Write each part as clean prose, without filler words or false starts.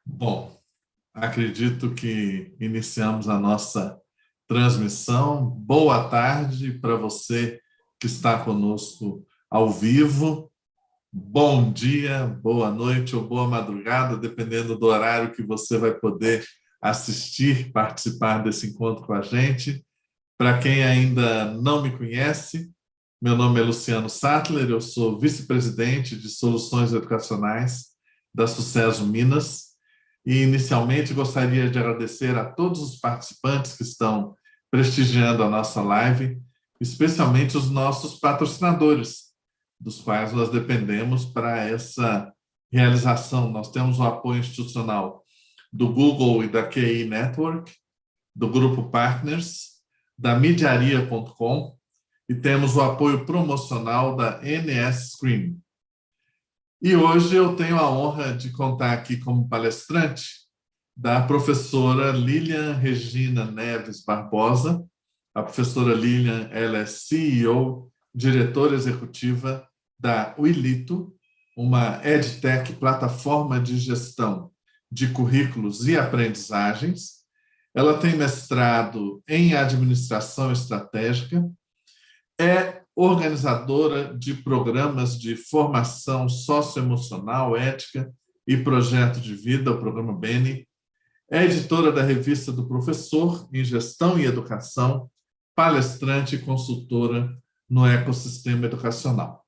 Bom, acredito que iniciamos a nossa transmissão. Boa tarde para você que está conosco ao vivo. Bom dia, boa noite ou boa madrugada, dependendo do horário que você vai poder assistir, participar desse encontro com a gente. Para quem ainda não me conhece, meu nome é Luciano Sattler, eu sou vice-presidente de Soluções Educacionais da Sucesso Minas. E, inicialmente, gostaria de agradecer a todos os participantes que estão prestigiando a nossa live, especialmente os nossos patrocinadores, dos quais nós dependemos para essa realização. Nós temos o apoio institucional do Google e da QI Network, do Grupo Partners, da Mediaria.com e temos o apoio promocional da NS Screen. E hoje eu tenho a honra de contar aqui como palestrante da professora Lilian Regina Neves Barbosa. A professora Lilian, ela é CEO, diretora executiva da Uilito, uma EdTech, plataforma de gestão de currículos e aprendizagens. Ela tem mestrado em administração estratégica, é organizadora de programas de formação socioemocional, ética e projeto de vida, o programa Beni, é editora da revista do Professor em Gestão e Educação, palestrante e consultora no ecossistema educacional.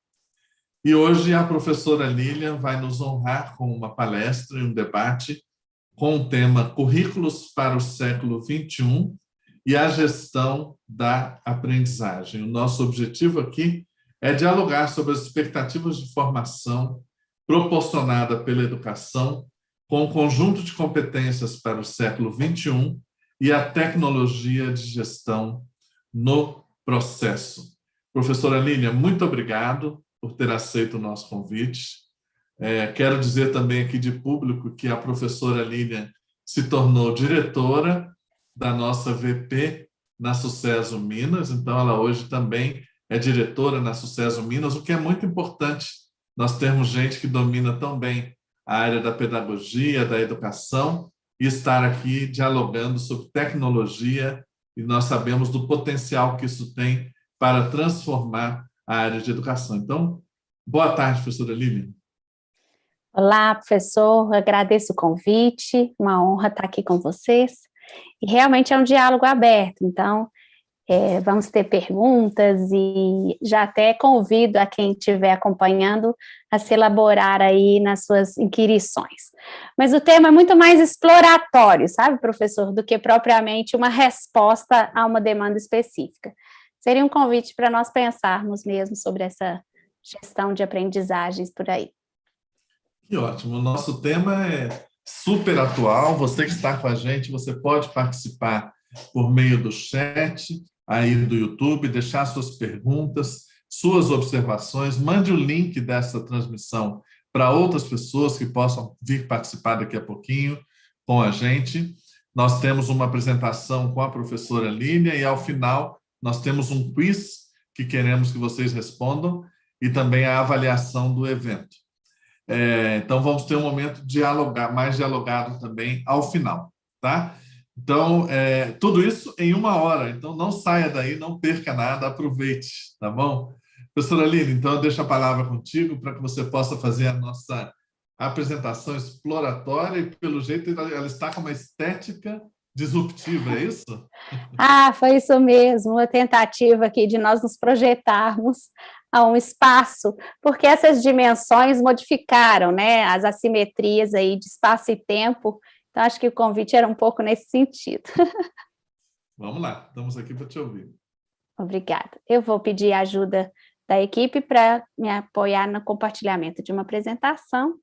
E hoje a professora Lilian vai nos honrar com uma palestra e um debate com o tema Currículos para o século XXI e a gestão da aprendizagem. O nosso objetivo aqui é dialogar sobre as expectativas de formação proporcionada pela educação com o conjunto de competências para o século XXI e a tecnologia de gestão no processo. Professora Lilian, muito obrigado por ter aceito o nosso convite. Quero dizer também aqui de público que a professora Lilian se tornou diretora da nossa VP na Sucesso Minas, então ela hoje também é diretora na Sucesso Minas, o que é muito importante, nós termos gente que domina tão bem a área da pedagogia, da educação, e estar aqui dialogando sobre tecnologia, e nós sabemos do potencial que isso tem para transformar a área de educação. Então, boa tarde, professora Lilian. Olá, professor, agradeço o convite, uma honra estar aqui com vocês. E realmente é um diálogo aberto, então vamos ter perguntas e já até convido a quem estiver acompanhando a se elaborar aí nas suas inquirições. Mas o tema é muito mais exploratório, sabe, professor, do que propriamente uma resposta a uma demanda específica. Seria um convite para nós pensarmos mesmo sobre essa gestão de aprendizagens por aí. Que ótimo, o nosso tema é super atual, você que está com a gente, você pode participar por meio do chat aí do YouTube, deixar suas perguntas, suas observações, mande o link dessa transmissão para outras pessoas que possam vir participar daqui a pouquinho com a gente. Nós temos uma apresentação com a professora Línia e, ao final, nós temos um quiz que queremos que vocês respondam e também a avaliação do evento. Então, vamos ter um momento mais dialogado também ao final, tá? Então, tudo isso em 1 hora, então não saia daí, não perca nada, aproveite, tá bom? Professora Lina, então eu deixo a palavra contigo para que você possa fazer a nossa apresentação exploratória e, pelo jeito, ela está com uma estética disruptiva, é isso? Ah, foi isso mesmo, uma tentativa aqui de nós nos projetarmos a um espaço, porque essas dimensões modificaram, né, as assimetrias aí de espaço e tempo, então acho que o convite era um pouco nesse sentido. Vamos lá, estamos aqui para te ouvir. Obrigada. Eu vou pedir a ajuda da equipe para me apoiar no compartilhamento de uma apresentação.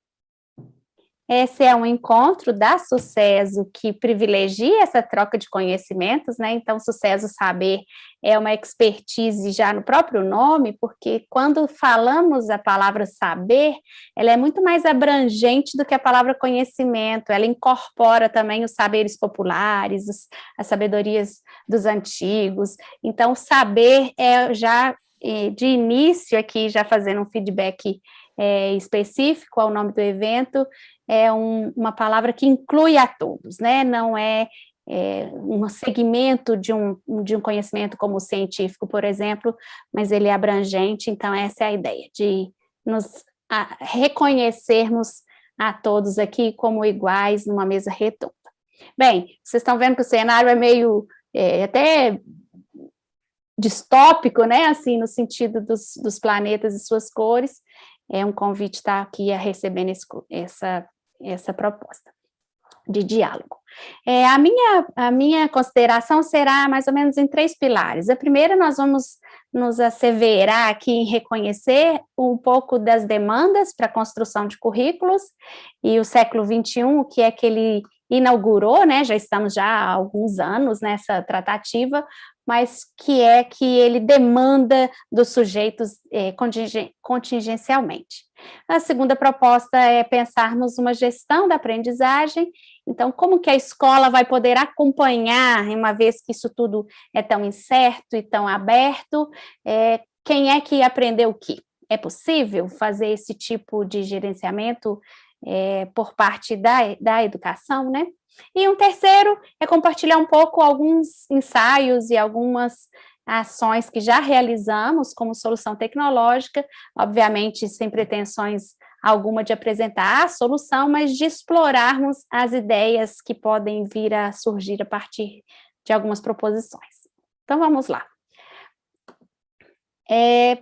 Esse é um encontro da Sucesso que privilegia essa troca de conhecimentos, né? Então, Sucesso Saber é uma expertise já no próprio nome, porque quando falamos a palavra saber, ela é muito mais abrangente do que a palavra conhecimento, ela incorpora também os saberes populares, as sabedorias dos antigos. Então, saber é já de início aqui, já fazendo um feedback específico ao nome do evento, é uma palavra que inclui a todos, né? Não é um segmento de um conhecimento como o científico, por exemplo, mas ele é abrangente, então essa é a ideia, de nos reconhecermos a todos aqui como iguais numa mesa redonda. Bem, vocês estão vendo que o cenário é meio até distópico, né, assim, no sentido dos planetas e suas cores. É um convite estar aqui a recebendo essa proposta de diálogo. A minha consideração será mais ou menos em 3 pilares. A primeira, nós vamos nos asseverar aqui em reconhecer um pouco das demandas para a construção de currículos, e o século XXI, o que é que ele inaugurou, né, já estamos há alguns anos nessa tratativa, mas que ele demanda dos sujeitos contingencialmente. A segunda proposta é pensarmos uma gestão da aprendizagem. Então, como que a escola vai poder acompanhar, uma vez que isso tudo é tão incerto e tão aberto, quem é que aprendeu o quê? É possível fazer esse tipo de gerenciamento por parte da educação, né? E um terceiro é compartilhar um pouco alguns ensaios e algumas ações que já realizamos como solução tecnológica, obviamente sem pretensões alguma de apresentar a solução, mas de explorarmos as ideias que podem vir a surgir a partir de algumas proposições. Então, vamos lá.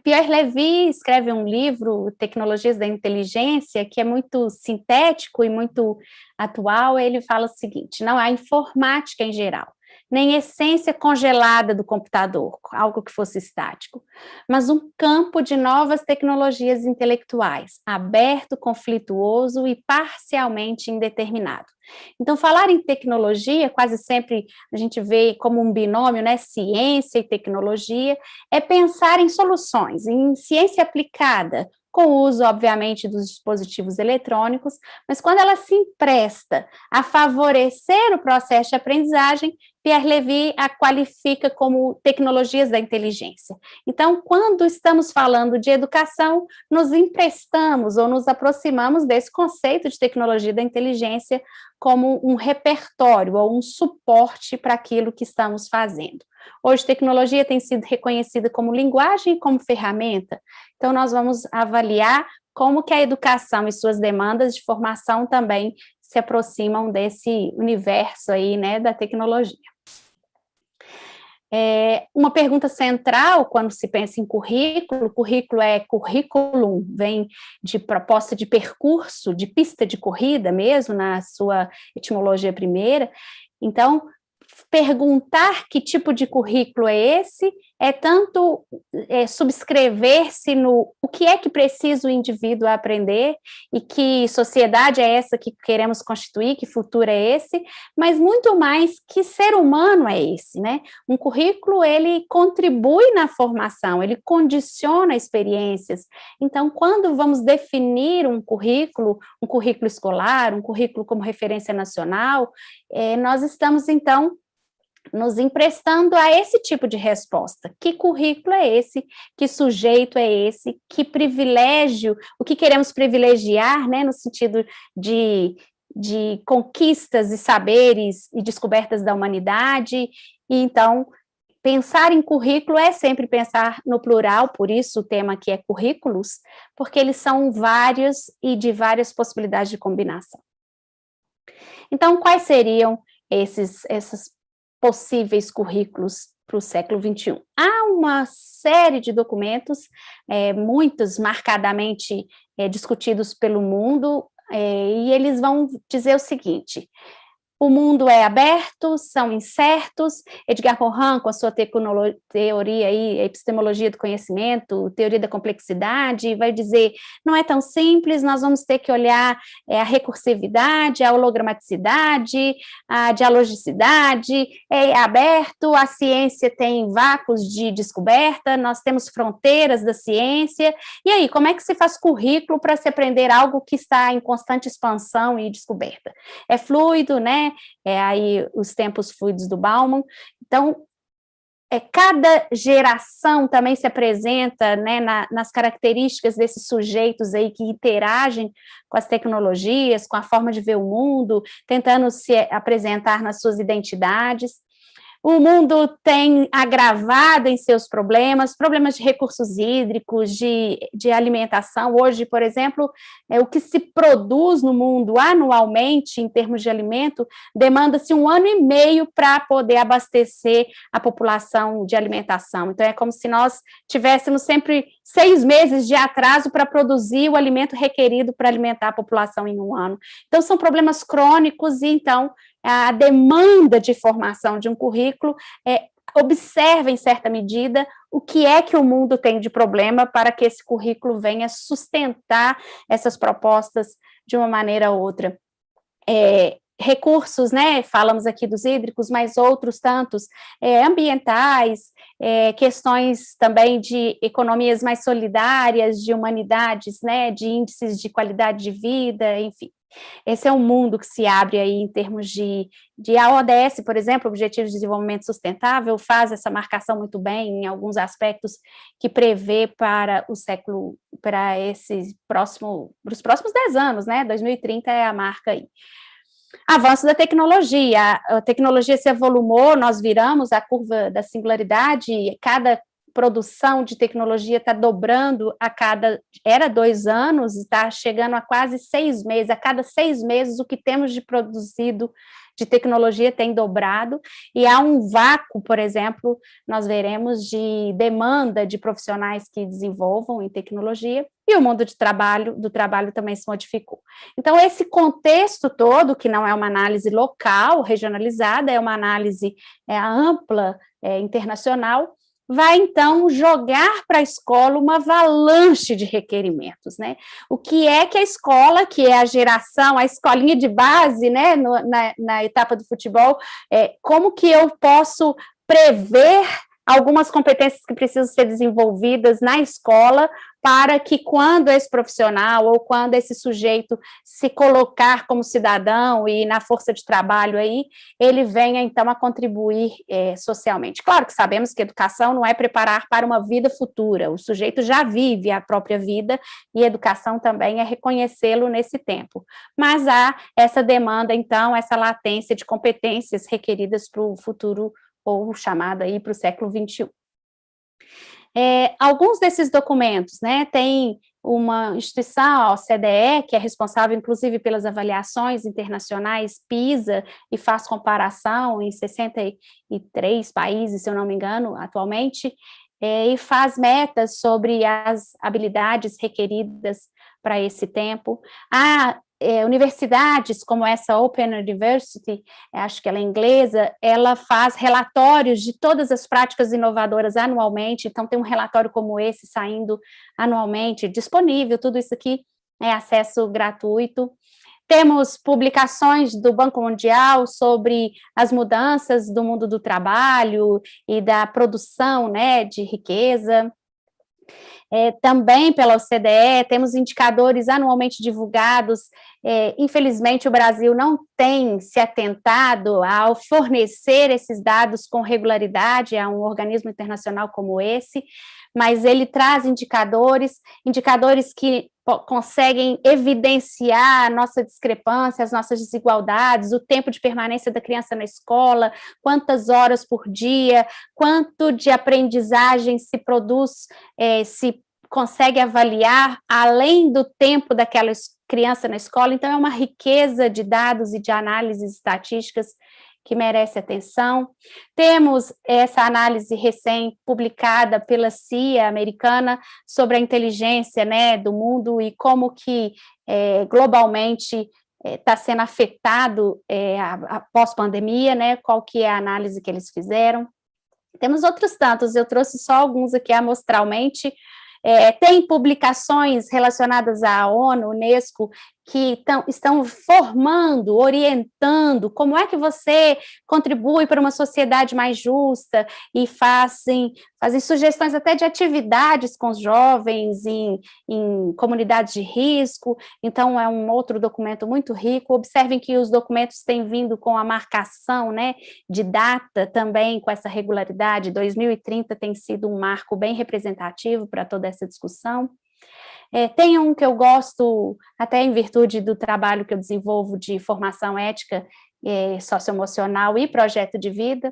Pierre Levy escreve um livro, Tecnologias da Inteligência, que é muito sintético e muito atual. Ele fala o seguinte: não há informática em geral, nem essência congelada do computador, algo que fosse estático, mas um campo de novas tecnologias intelectuais, aberto, conflituoso e parcialmente indeterminado. Então, falar em tecnologia, quase sempre a gente vê como um binômio, né, ciência e tecnologia, é pensar em soluções, em ciência aplicada, com o uso, obviamente, dos dispositivos eletrônicos, mas quando ela se empresta a favorecer o processo de aprendizagem, Pierre Levy a qualifica como tecnologias da inteligência. Então, quando estamos falando de educação, nos emprestamos ou nos aproximamos desse conceito de tecnologia da inteligência como um repertório ou um suporte para aquilo que estamos fazendo. Hoje, tecnologia tem sido reconhecida como linguagem e como ferramenta, então nós vamos avaliar como que a educação e suas demandas de formação também se aproximam desse universo aí, né, da tecnologia. Uma pergunta central quando se pensa em currículo é curriculum, vem de proposta de percurso, de pista de corrida mesmo, na sua etimologia primeira. Então, perguntar que tipo de currículo é esse, tanto subscrever-se no o que é que precisa o indivíduo aprender e que sociedade é essa que queremos constituir, que futuro é esse, mas muito mais que ser humano é esse, né? Um currículo, ele contribui na formação, ele condiciona experiências. Então, quando vamos definir um currículo escolar, um currículo como referência nacional, nós estamos, então, nos emprestando a esse tipo de resposta. Que currículo é esse? Que sujeito é esse? Que privilégio? O que queremos privilegiar, né, no sentido de conquistas e saberes e descobertas da humanidade? E, então, pensar em currículo é sempre pensar no plural, por isso o tema aqui é currículos, porque eles são vários e de várias possibilidades de combinação. Então, quais seriam esses possíveis currículos para o século XXI? Há uma série de documentos, muitos marcadamente discutidos pelo mundo, e eles vão dizer o seguinte: o mundo é aberto, são incertos. Edgar Morin, com a sua teoria aí, epistemologia do conhecimento, teoria da complexidade, vai dizer, não é tão simples, nós vamos ter que olhar a recursividade, a hologramaticidade, a dialogicidade, é aberto, a ciência tem vácuos de descoberta, nós temos fronteiras da ciência, e aí, como é que se faz currículo para se aprender algo que está em constante expansão e descoberta? É fluido, né? Aí os tempos fluidos do Bauman. Então, cada geração também se apresenta, né, nas características desses sujeitos aí que interagem com as tecnologias, com a forma de ver o mundo, tentando se apresentar nas suas identidades. O mundo tem agravado em seus problemas de recursos hídricos, de alimentação. Hoje, por exemplo, o que se produz no mundo anualmente, em termos de alimento, demanda-se 1 ano e meio para poder abastecer a população de alimentação. Então, é como se nós tivéssemos sempre 6 meses de atraso para produzir o alimento requerido para alimentar a população em 1 ano. Então, são problemas crônicos e, então, a demanda de formação de um currículo observa, em certa medida, o que é que o mundo tem de problema para que esse currículo venha sustentar essas propostas de uma maneira ou outra. Recursos, né, falamos aqui dos hídricos, mas outros tantos, ambientais, questões também de economias mais solidárias, de humanidades, né, de índices de qualidade de vida, enfim. Esse é um mundo que se abre aí em termos de a ODS, por exemplo, Objetivos de Desenvolvimento Sustentável, faz essa marcação muito bem em alguns aspectos que prevê para o século, para os próximos 10 anos, né, 2030 é a marca aí. Avanço da tecnologia, a tecnologia se avolumou, nós viramos a curva da singularidade, cada produção de tecnologia está dobrando era 2 anos, está chegando a quase 6 meses, a cada 6 meses o que temos de produzido de tecnologia tem dobrado, e há um vácuo, por exemplo, nós veremos de demanda de profissionais que desenvolvam em tecnologia, e o mundo do trabalho também se modificou. Então, esse contexto todo, que não é uma análise local, regionalizada, é uma análise ampla, internacional, vai, então, jogar para a escola uma avalanche de requerimentos, né? O que é que a escola, que é a geração, a escolinha de base, né, na etapa do futebol, como que eu posso prever algumas competências que precisam ser desenvolvidas na escola para que quando esse profissional ou quando esse sujeito se colocar como cidadão e na força de trabalho aí, ele venha então a contribuir socialmente. Claro que sabemos que educação não é preparar para uma vida futura, o sujeito já vive a própria vida e educação também é reconhecê-lo nesse tempo, mas há essa demanda então, essa latência de competências requeridas para o futuro ou chamado aí para o século XXI. Alguns desses documentos, né, tem uma instituição, a OCDE, que é responsável, inclusive, pelas avaliações internacionais, PISA, e faz comparação em 63 países, se eu não me engano, atualmente, e faz metas sobre as habilidades requeridas para esse tempo. Universidades como essa Open University, acho que ela é inglesa, ela faz relatórios de todas as práticas inovadoras anualmente, então tem um relatório como esse saindo anualmente, disponível, tudo isso aqui é acesso gratuito. Temos publicações do Banco Mundial sobre as mudanças do mundo do trabalho e da produção, né, de riqueza. Também pela OCDE, temos indicadores anualmente divulgados. Infelizmente, o Brasil não tem se atentado ao fornecer esses dados com regularidade a um organismo internacional como esse, mas ele traz indicadores que conseguem evidenciar a nossa discrepância, as nossas desigualdades, o tempo de permanência da criança na escola, quantas horas por dia, quanto de aprendizagem se produz, se consegue avaliar além do tempo daquela criança na escola. Então, é uma riqueza de dados e de análises estatísticas que merece atenção. Temos essa análise recém-publicada pela CIA americana sobre a inteligência, né, do mundo e como que globalmente está sendo afetado a pós-pandemia, né, qual que é a análise que eles fizeram. Temos outros tantos, eu trouxe só alguns aqui amostralmente. Tem publicações relacionadas à ONU, Unesco, que estão formando, orientando, como é que você contribui para uma sociedade mais justa, e fazem sugestões até de atividades com os jovens em comunidades de risco. Então, é um outro documento muito rico. Observem que os documentos têm vindo com a marcação, né, de data também, com essa regularidade. 2030 tem sido um marco bem representativo para toda essa discussão. Tem um que eu gosto, até em virtude do trabalho que eu desenvolvo de formação ética, socioemocional e projeto de vida,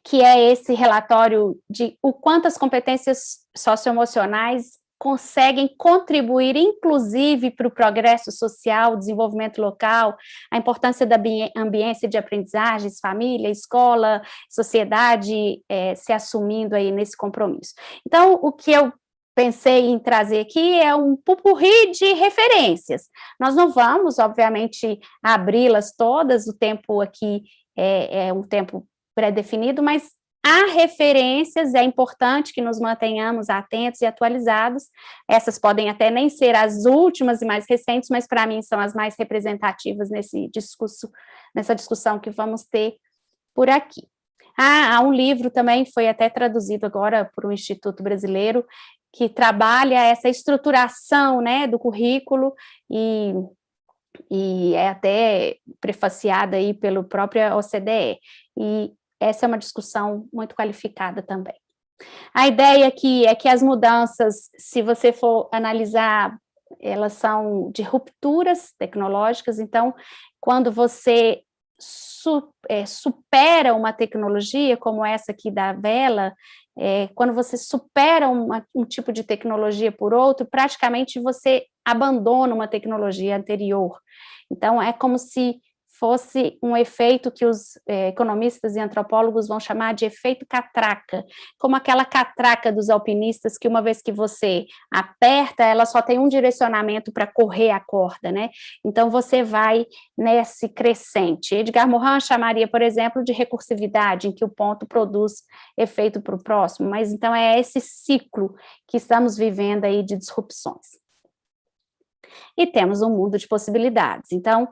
que é esse relatório de o quanto as competências socioemocionais conseguem contribuir, inclusive, para o progresso social, desenvolvimento local, a importância da ambiência de aprendizagens, família, escola, sociedade, se assumindo aí nesse compromisso. Então, o que eu pensei em trazer aqui é um pupurri de referências. Nós não vamos, obviamente, abri-las todas, o tempo aqui é um tempo pré-definido, mas há referências, é importante que nos mantenhamos atentos e atualizados. Essas podem até nem ser as últimas e mais recentes, mas para mim são as mais representativas nessa discussão que vamos ter por aqui. Há um livro também, foi até traduzido agora por um instituto brasileiro, que trabalha essa estruturação, né, do currículo, e é até prefaciada aí pela própria OCDE, e essa é uma discussão muito qualificada também. A ideia aqui é que as mudanças, se você for analisar, elas são de rupturas tecnológicas. Então, quando você supera uma tecnologia, como essa aqui da vela, quando você supera um tipo de tecnologia por outro, praticamente você abandona uma tecnologia anterior. Então, é como se fosse um efeito que os economistas e antropólogos vão chamar de efeito catraca, como aquela catraca dos alpinistas, que uma vez que você aperta, ela só tem um direcionamento para correr a corda, né? Então, você vai nesse crescente. Edgar Morin chamaria, por exemplo, de recursividade, em que o ponto produz efeito para o próximo, mas então é esse ciclo que estamos vivendo aí de disrupções. E temos um mundo de possibilidades. Então,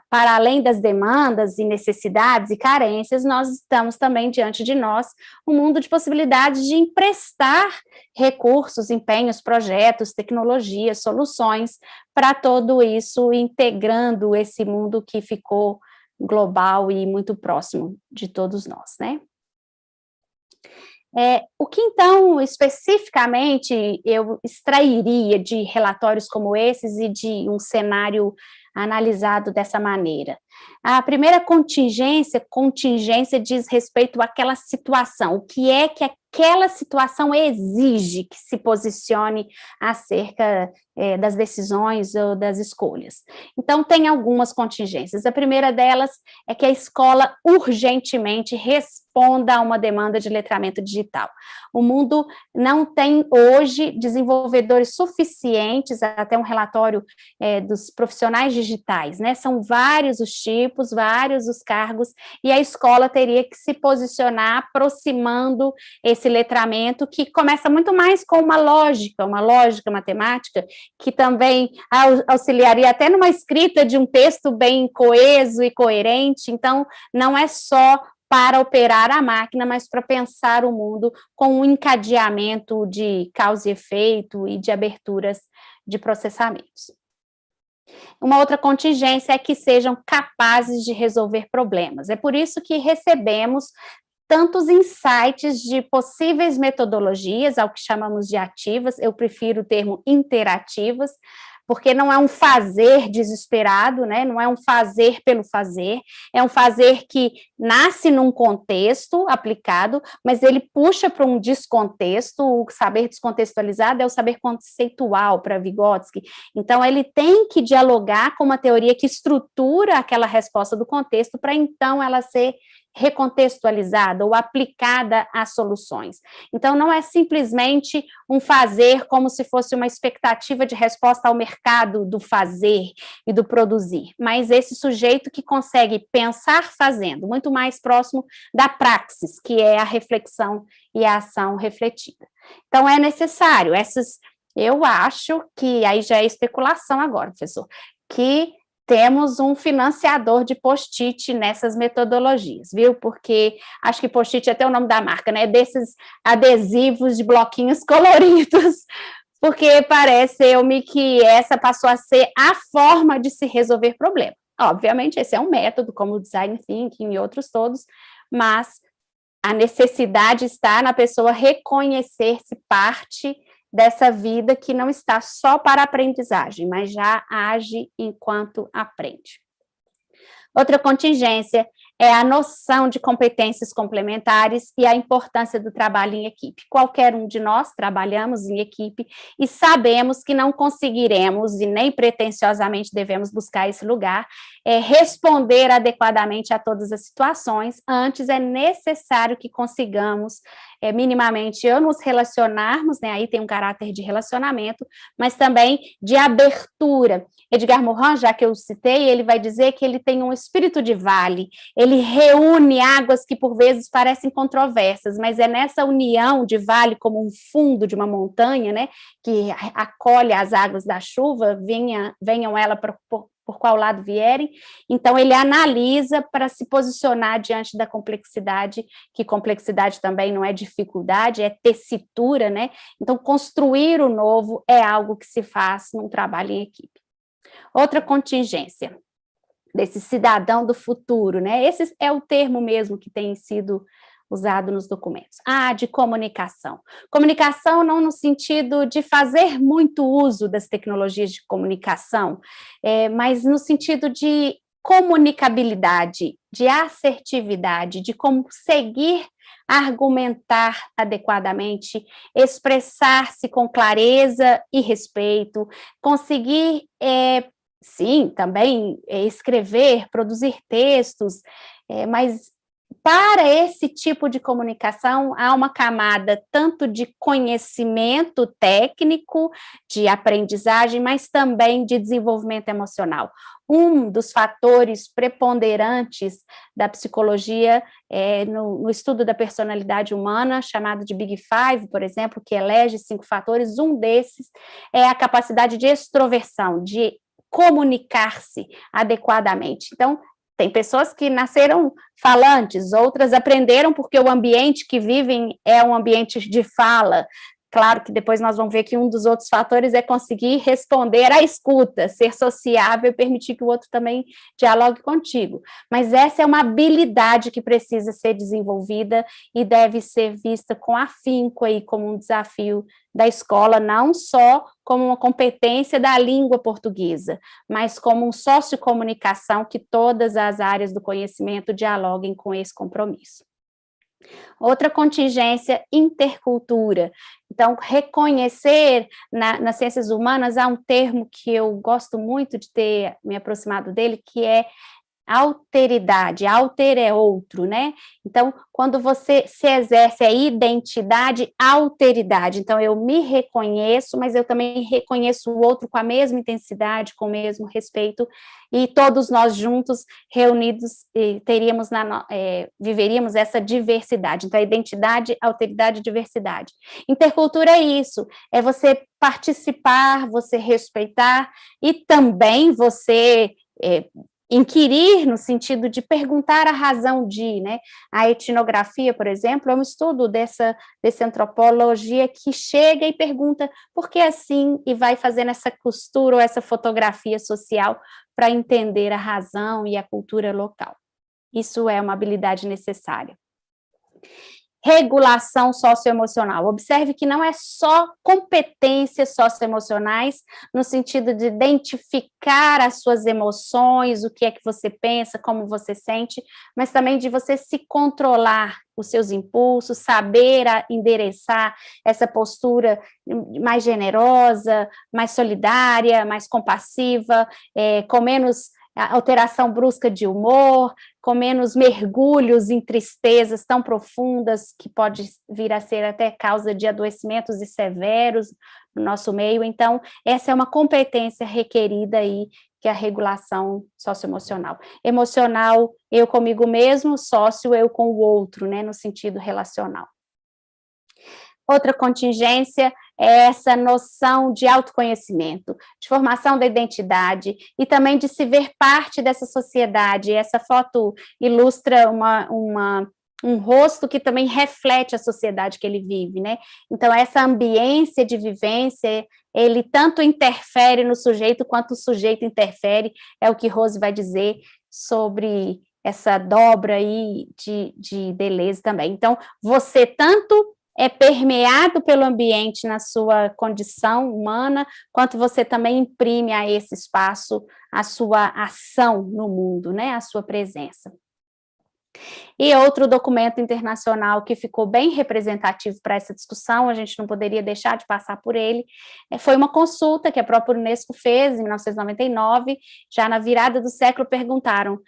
para além das demandas e necessidades e carências, nós estamos também diante de nós um mundo de possibilidades de emprestar recursos, empenhos, projetos, tecnologias, soluções para tudo isso, integrando esse mundo que ficou global e muito próximo de todos nós, né? O que, então, especificamente, eu extrairia de relatórios como esses e de um cenário analisado dessa maneira? A primeira contingência diz respeito àquela situação, o que é que aquela situação exige que se posicione acerca das decisões ou das escolhas. Então, tem algumas contingências. A primeira delas é que a escola urgentemente responda a uma demanda de letramento digital. O mundo não tem hoje desenvolvedores suficientes, até um relatório dos profissionais digitais, né? São vários os tipos, vários os cargos, e a escola teria que se posicionar aproximando esse letramento, que começa muito mais com uma lógica matemática, que também auxiliaria até numa escrita de um texto bem coeso e coerente. Então, não é só para operar a máquina, mas para pensar o mundo com um encadeamento de causa e efeito e de aberturas de processamentos. Uma outra contingência é que sejam capazes de resolver problemas. É por isso que recebemos tantos insights de possíveis metodologias, ao que chamamos de ativas. Eu prefiro o termo interativas, porque não é um fazer desesperado, né? Não é um fazer pelo fazer, é um fazer que nasce num contexto aplicado, mas ele puxa para um descontexto. O saber descontextualizado é o saber conceitual para Vygotsky. Então, ele tem que dialogar com uma teoria que estrutura aquela resposta do contexto para então ela ser recontextualizada ou aplicada às soluções. Então, não é simplesmente um fazer como se fosse uma expectativa de resposta ao mercado do fazer e do produzir, mas esse sujeito que consegue pensar fazendo, muito mais próximo da praxis, que é a reflexão e a ação refletida. Então, é necessário Eu acho que, aí já é especulação agora, professor, que temos um financiador de post-it nessas metodologias, viu? Porque acho que post-it é até o nome da marca, né? Desses adesivos de bloquinhos coloridos, porque parece-me que essa passou a ser a forma de se resolver problema. Obviamente, esse é um método, como o design thinking e outros todos, mas a necessidade está na pessoa reconhecer-se parte dessa vida que não está só para a aprendizagem, mas já age enquanto aprende. Outra contingência é a noção de competências complementares e a importância do trabalho em equipe. Qualquer um de nós trabalhamos em equipe e sabemos que não conseguiremos, e nem pretensiosamente devemos buscar esse lugar, responder adequadamente a todas as situações. Antes é necessário que consigamos minimamente nos relacionarmos, né? Aí tem um caráter de relacionamento, mas também de abertura. Edgar Morin, já que eu citei, ele vai dizer que ele tem um espírito de vale, ele reúne águas que por vezes parecem controversas, mas é nessa união de vale como um fundo de uma montanha, né, que acolhe as águas da chuva, venham ela por qual lado vierem, então ele analisa para se posicionar diante da complexidade, que complexidade também não é dificuldade, é tessitura, né? Então construir o novo é algo que se faz num trabalho em equipe. Outra contingência desse cidadão do futuro, né? Esse é o termo mesmo que tem sido usado nos documentos. De comunicação. Comunicação não no sentido de fazer muito uso das tecnologias de comunicação, mas no sentido de comunicabilidade, de assertividade, de conseguir argumentar adequadamente, expressar-se com clareza e respeito, conseguir sim, também escrever, produzir textos, mas para esse tipo de comunicação há uma camada tanto de conhecimento técnico, de aprendizagem, mas também de desenvolvimento emocional. Um dos fatores preponderantes da psicologia no estudo da personalidade humana, chamado de Big Five, por exemplo, que elege 5 fatores, um desses é a capacidade de extroversão, de comunicar-se adequadamente. Então, tem pessoas que nasceram falantes, outras aprenderam porque o ambiente que vivem é um ambiente de fala. Claro que depois nós vamos ver que um dos outros fatores é conseguir responder à escuta, ser sociável e permitir que o outro também dialogue contigo. Mas essa é uma habilidade que precisa ser desenvolvida e deve ser vista com afinco aí como um desafio da escola, não só como uma competência da língua portuguesa, mas como um sociocomunicação que todas as áreas do conhecimento dialoguem com esse compromisso. Outra contingência, intercultura. Então, reconhecer nas ciências humanas, há um termo que eu gosto muito de ter me aproximado dele, que é alteridade. Alter é outro, né? Então, quando você se exerce a identidade, alteridade. Então, eu me reconheço, mas eu também reconheço o outro com a mesma intensidade, com o mesmo respeito, e todos nós juntos, reunidos, viveríamos essa diversidade. Então, a identidade, alteridade e diversidade. Intercultura é isso, é você participar, você respeitar, e também você inquirir no sentido de perguntar a razão de, né? A etnografia, por exemplo, é um estudo dessa antropologia que chega e pergunta por que assim, e vai fazendo essa costura ou essa fotografia social para entender a razão e a cultura local. Isso é uma habilidade necessária. Regulação socioemocional. Observe que não é só competências socioemocionais, no sentido de identificar as suas emoções, o que é que você pensa, como você sente, mas também de você se controlar os seus impulsos, saber endereçar essa postura mais generosa, mais solidária, mais compassiva, com menos alteração brusca de humor, com menos mergulhos em tristezas tão profundas que pode vir a ser até causa de adoecimentos severos no nosso meio. Então, essa é uma competência requerida aí, que é a regulação socioemocional. Emocional, eu comigo mesmo, sócio, eu com o outro, né, no sentido relacional. Outra contingência é essa noção de autoconhecimento, de formação da identidade e também de se ver parte dessa sociedade. Essa foto ilustra um rosto que também reflete a sociedade que ele vive, né? Então, essa ambiência de vivência, ele tanto interfere no sujeito, quanto o sujeito interfere, é o que Rose vai dizer sobre essa dobra aí de Deleuze também. Então, você tanto é permeado pelo ambiente na sua condição humana, quanto você também imprime a esse espaço a sua ação no mundo, né? A sua presença. E outro documento internacional que ficou bem representativo para essa discussão, a gente não poderia deixar de passar por ele, foi uma consulta que a própria Unesco fez em 1999, já na virada do século, perguntaram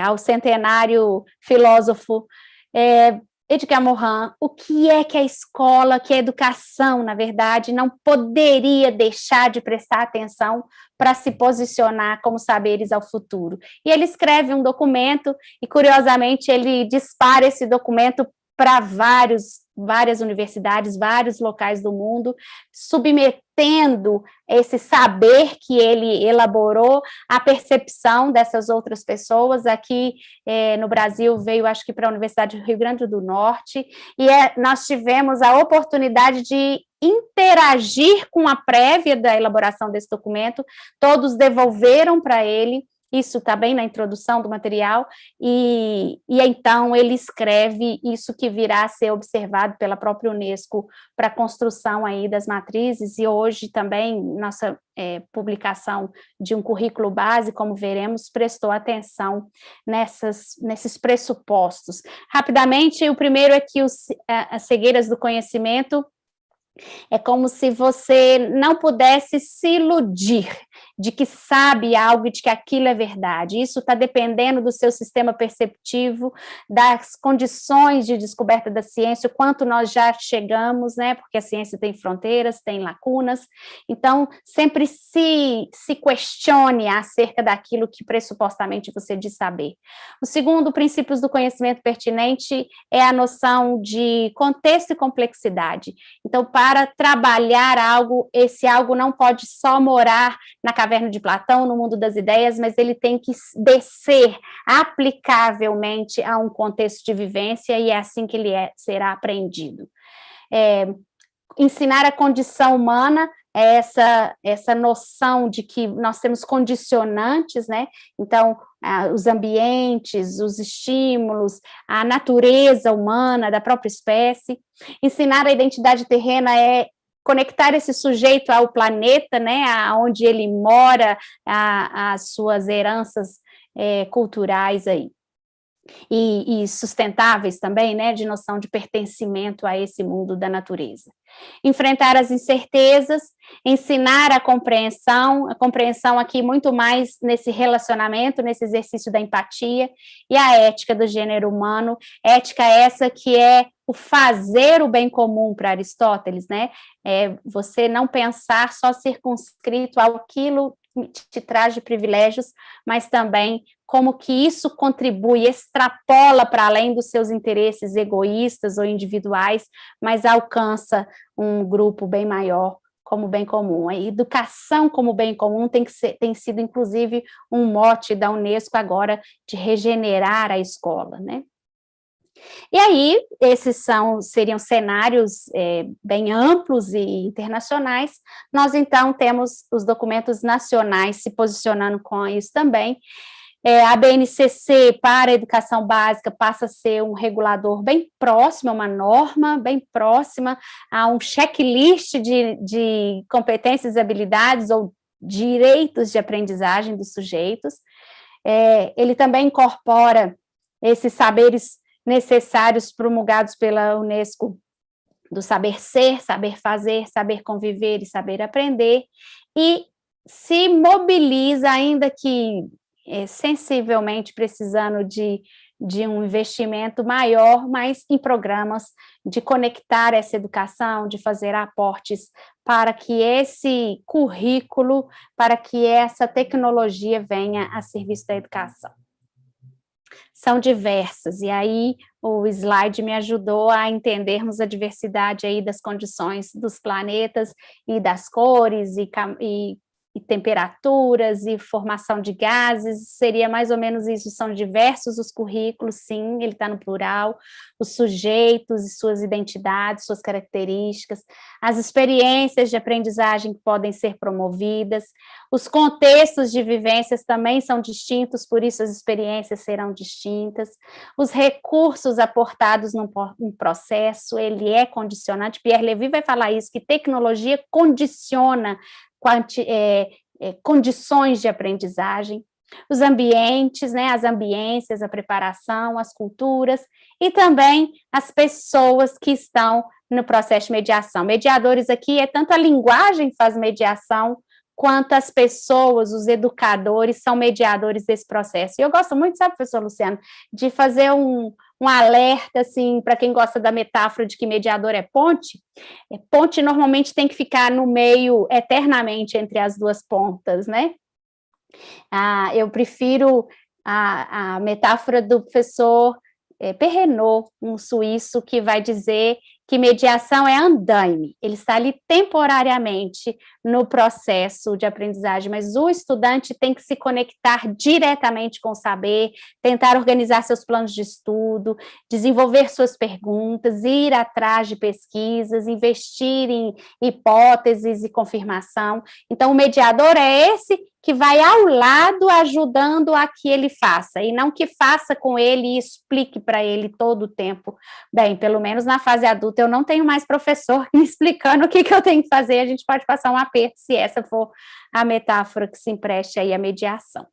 ao centenário filósofo Edgar Morin, o que é que a escola, que a educação, na verdade, não poderia deixar de prestar atenção para se posicionar como saberes ao futuro. E ele escreve um documento e, curiosamente, ele dispara esse documento para várias universidades, vários locais do mundo, submetendo esse saber que ele elaborou à percepção dessas outras pessoas. Aqui no Brasil veio, acho que para a Universidade do Rio Grande do Norte, e nós tivemos a oportunidade de interagir com a prévia da elaboração desse documento, todos devolveram para ele. Isso está bem na introdução do material, e então ele escreve isso que virá a ser observado pela própria Unesco para a construção aí das matrizes, e hoje também nossa publicação de um currículo base, como veremos, prestou atenção nesses pressupostos. Rapidamente, o primeiro é que as cegueiras do conhecimento é como se você não pudesse se iludir de que sabe algo e de que aquilo é verdade. Isso está dependendo do seu sistema perceptivo, das condições de descoberta da ciência, o quanto nós já chegamos, né? Porque a ciência tem fronteiras, tem lacunas. Então, sempre se questione acerca daquilo que pressupostamente você diz saber. O segundo, princípios do conhecimento pertinente, é a noção de contexto e complexidade. Então, para trabalhar algo, esse algo não pode só morar na caverna de Platão, no mundo das ideias, mas ele tem que descer aplicavelmente a um contexto de vivência, e é assim que ele será aprendido. Ensinar a condição humana é essa noção de que nós temos condicionantes, né? Então, os ambientes, os estímulos, a natureza humana da própria espécie. Ensinar a identidade terrena é conectar esse sujeito ao planeta, né? Onde ele mora, as suas heranças culturais aí. E sustentáveis também, né, de noção de pertencimento a esse mundo da natureza. Enfrentar as incertezas, ensinar a compreensão aqui muito mais nesse relacionamento, nesse exercício da empatia, e a ética do gênero humano, ética essa que é o fazer o bem comum para Aristóteles, né, você não pensar só circunscrito àquilo te traz de privilégios, mas também como que isso contribui, extrapola para além dos seus interesses egoístas ou individuais, mas alcança um grupo bem maior como bem comum. A educação como bem comum tem sido, inclusive, um mote da Unesco agora de regenerar a escola, né? E aí, esses seriam cenários bem amplos e internacionais. Nós, então, temos os documentos nacionais se posicionando com isso também. A BNCC, para a educação básica, passa a ser um regulador bem próximo, uma norma bem próxima a um checklist de competências e habilidades ou direitos de aprendizagem dos sujeitos. Ele também incorpora esses saberes necessários promulgados pela Unesco, do saber ser, saber fazer, saber conviver e saber aprender, e se mobiliza, ainda que sensivelmente precisando de um investimento maior, mas em programas de conectar essa educação, de fazer aportes para que esse currículo, para que essa tecnologia venha a serviço da educação. São diversas, e aí o slide me ajudou a entendermos a diversidade aí das condições dos planetas e das cores e temperaturas e formação de gases, seria mais ou menos isso, são diversos os currículos, sim, ele está no plural, os sujeitos e suas identidades, suas características, as experiências de aprendizagem que podem ser promovidas, os contextos de vivências também são distintos, por isso as experiências serão distintas, os recursos aportados num processo, ele é condicionante, Pierre Levy vai falar isso, que tecnologia condiciona condições de aprendizagem, os ambientes, né, as ambiências, a preparação, as culturas, e também as pessoas que estão no processo de mediação. Mediadores aqui é tanto a linguagem que faz mediação, quanto as pessoas, os educadores, são mediadores desse processo. E eu gosto muito, sabe, professor Luciano, de fazer um alerta, assim, para quem gosta da metáfora de que mediador é ponte. Ponte normalmente tem que ficar no meio eternamente entre as duas pontas, né? Eu prefiro a metáfora do professor Perrenot, um suíço, que vai dizer que mediação é andaime, ele está ali temporariamente no processo de aprendizagem, mas o estudante tem que se conectar diretamente com o saber, tentar organizar seus planos de estudo, desenvolver suas perguntas, ir atrás de pesquisas, investir em hipóteses e confirmação. Então, o mediador é esse que vai ao lado ajudando a que ele faça, e não que faça com ele e explique para ele todo o tempo. Bem, pelo menos na fase adulta eu não tenho mais professor me explicando o que eu tenho que fazer, a gente pode passar um aperto se essa for a metáfora que se empreste aí à mediação.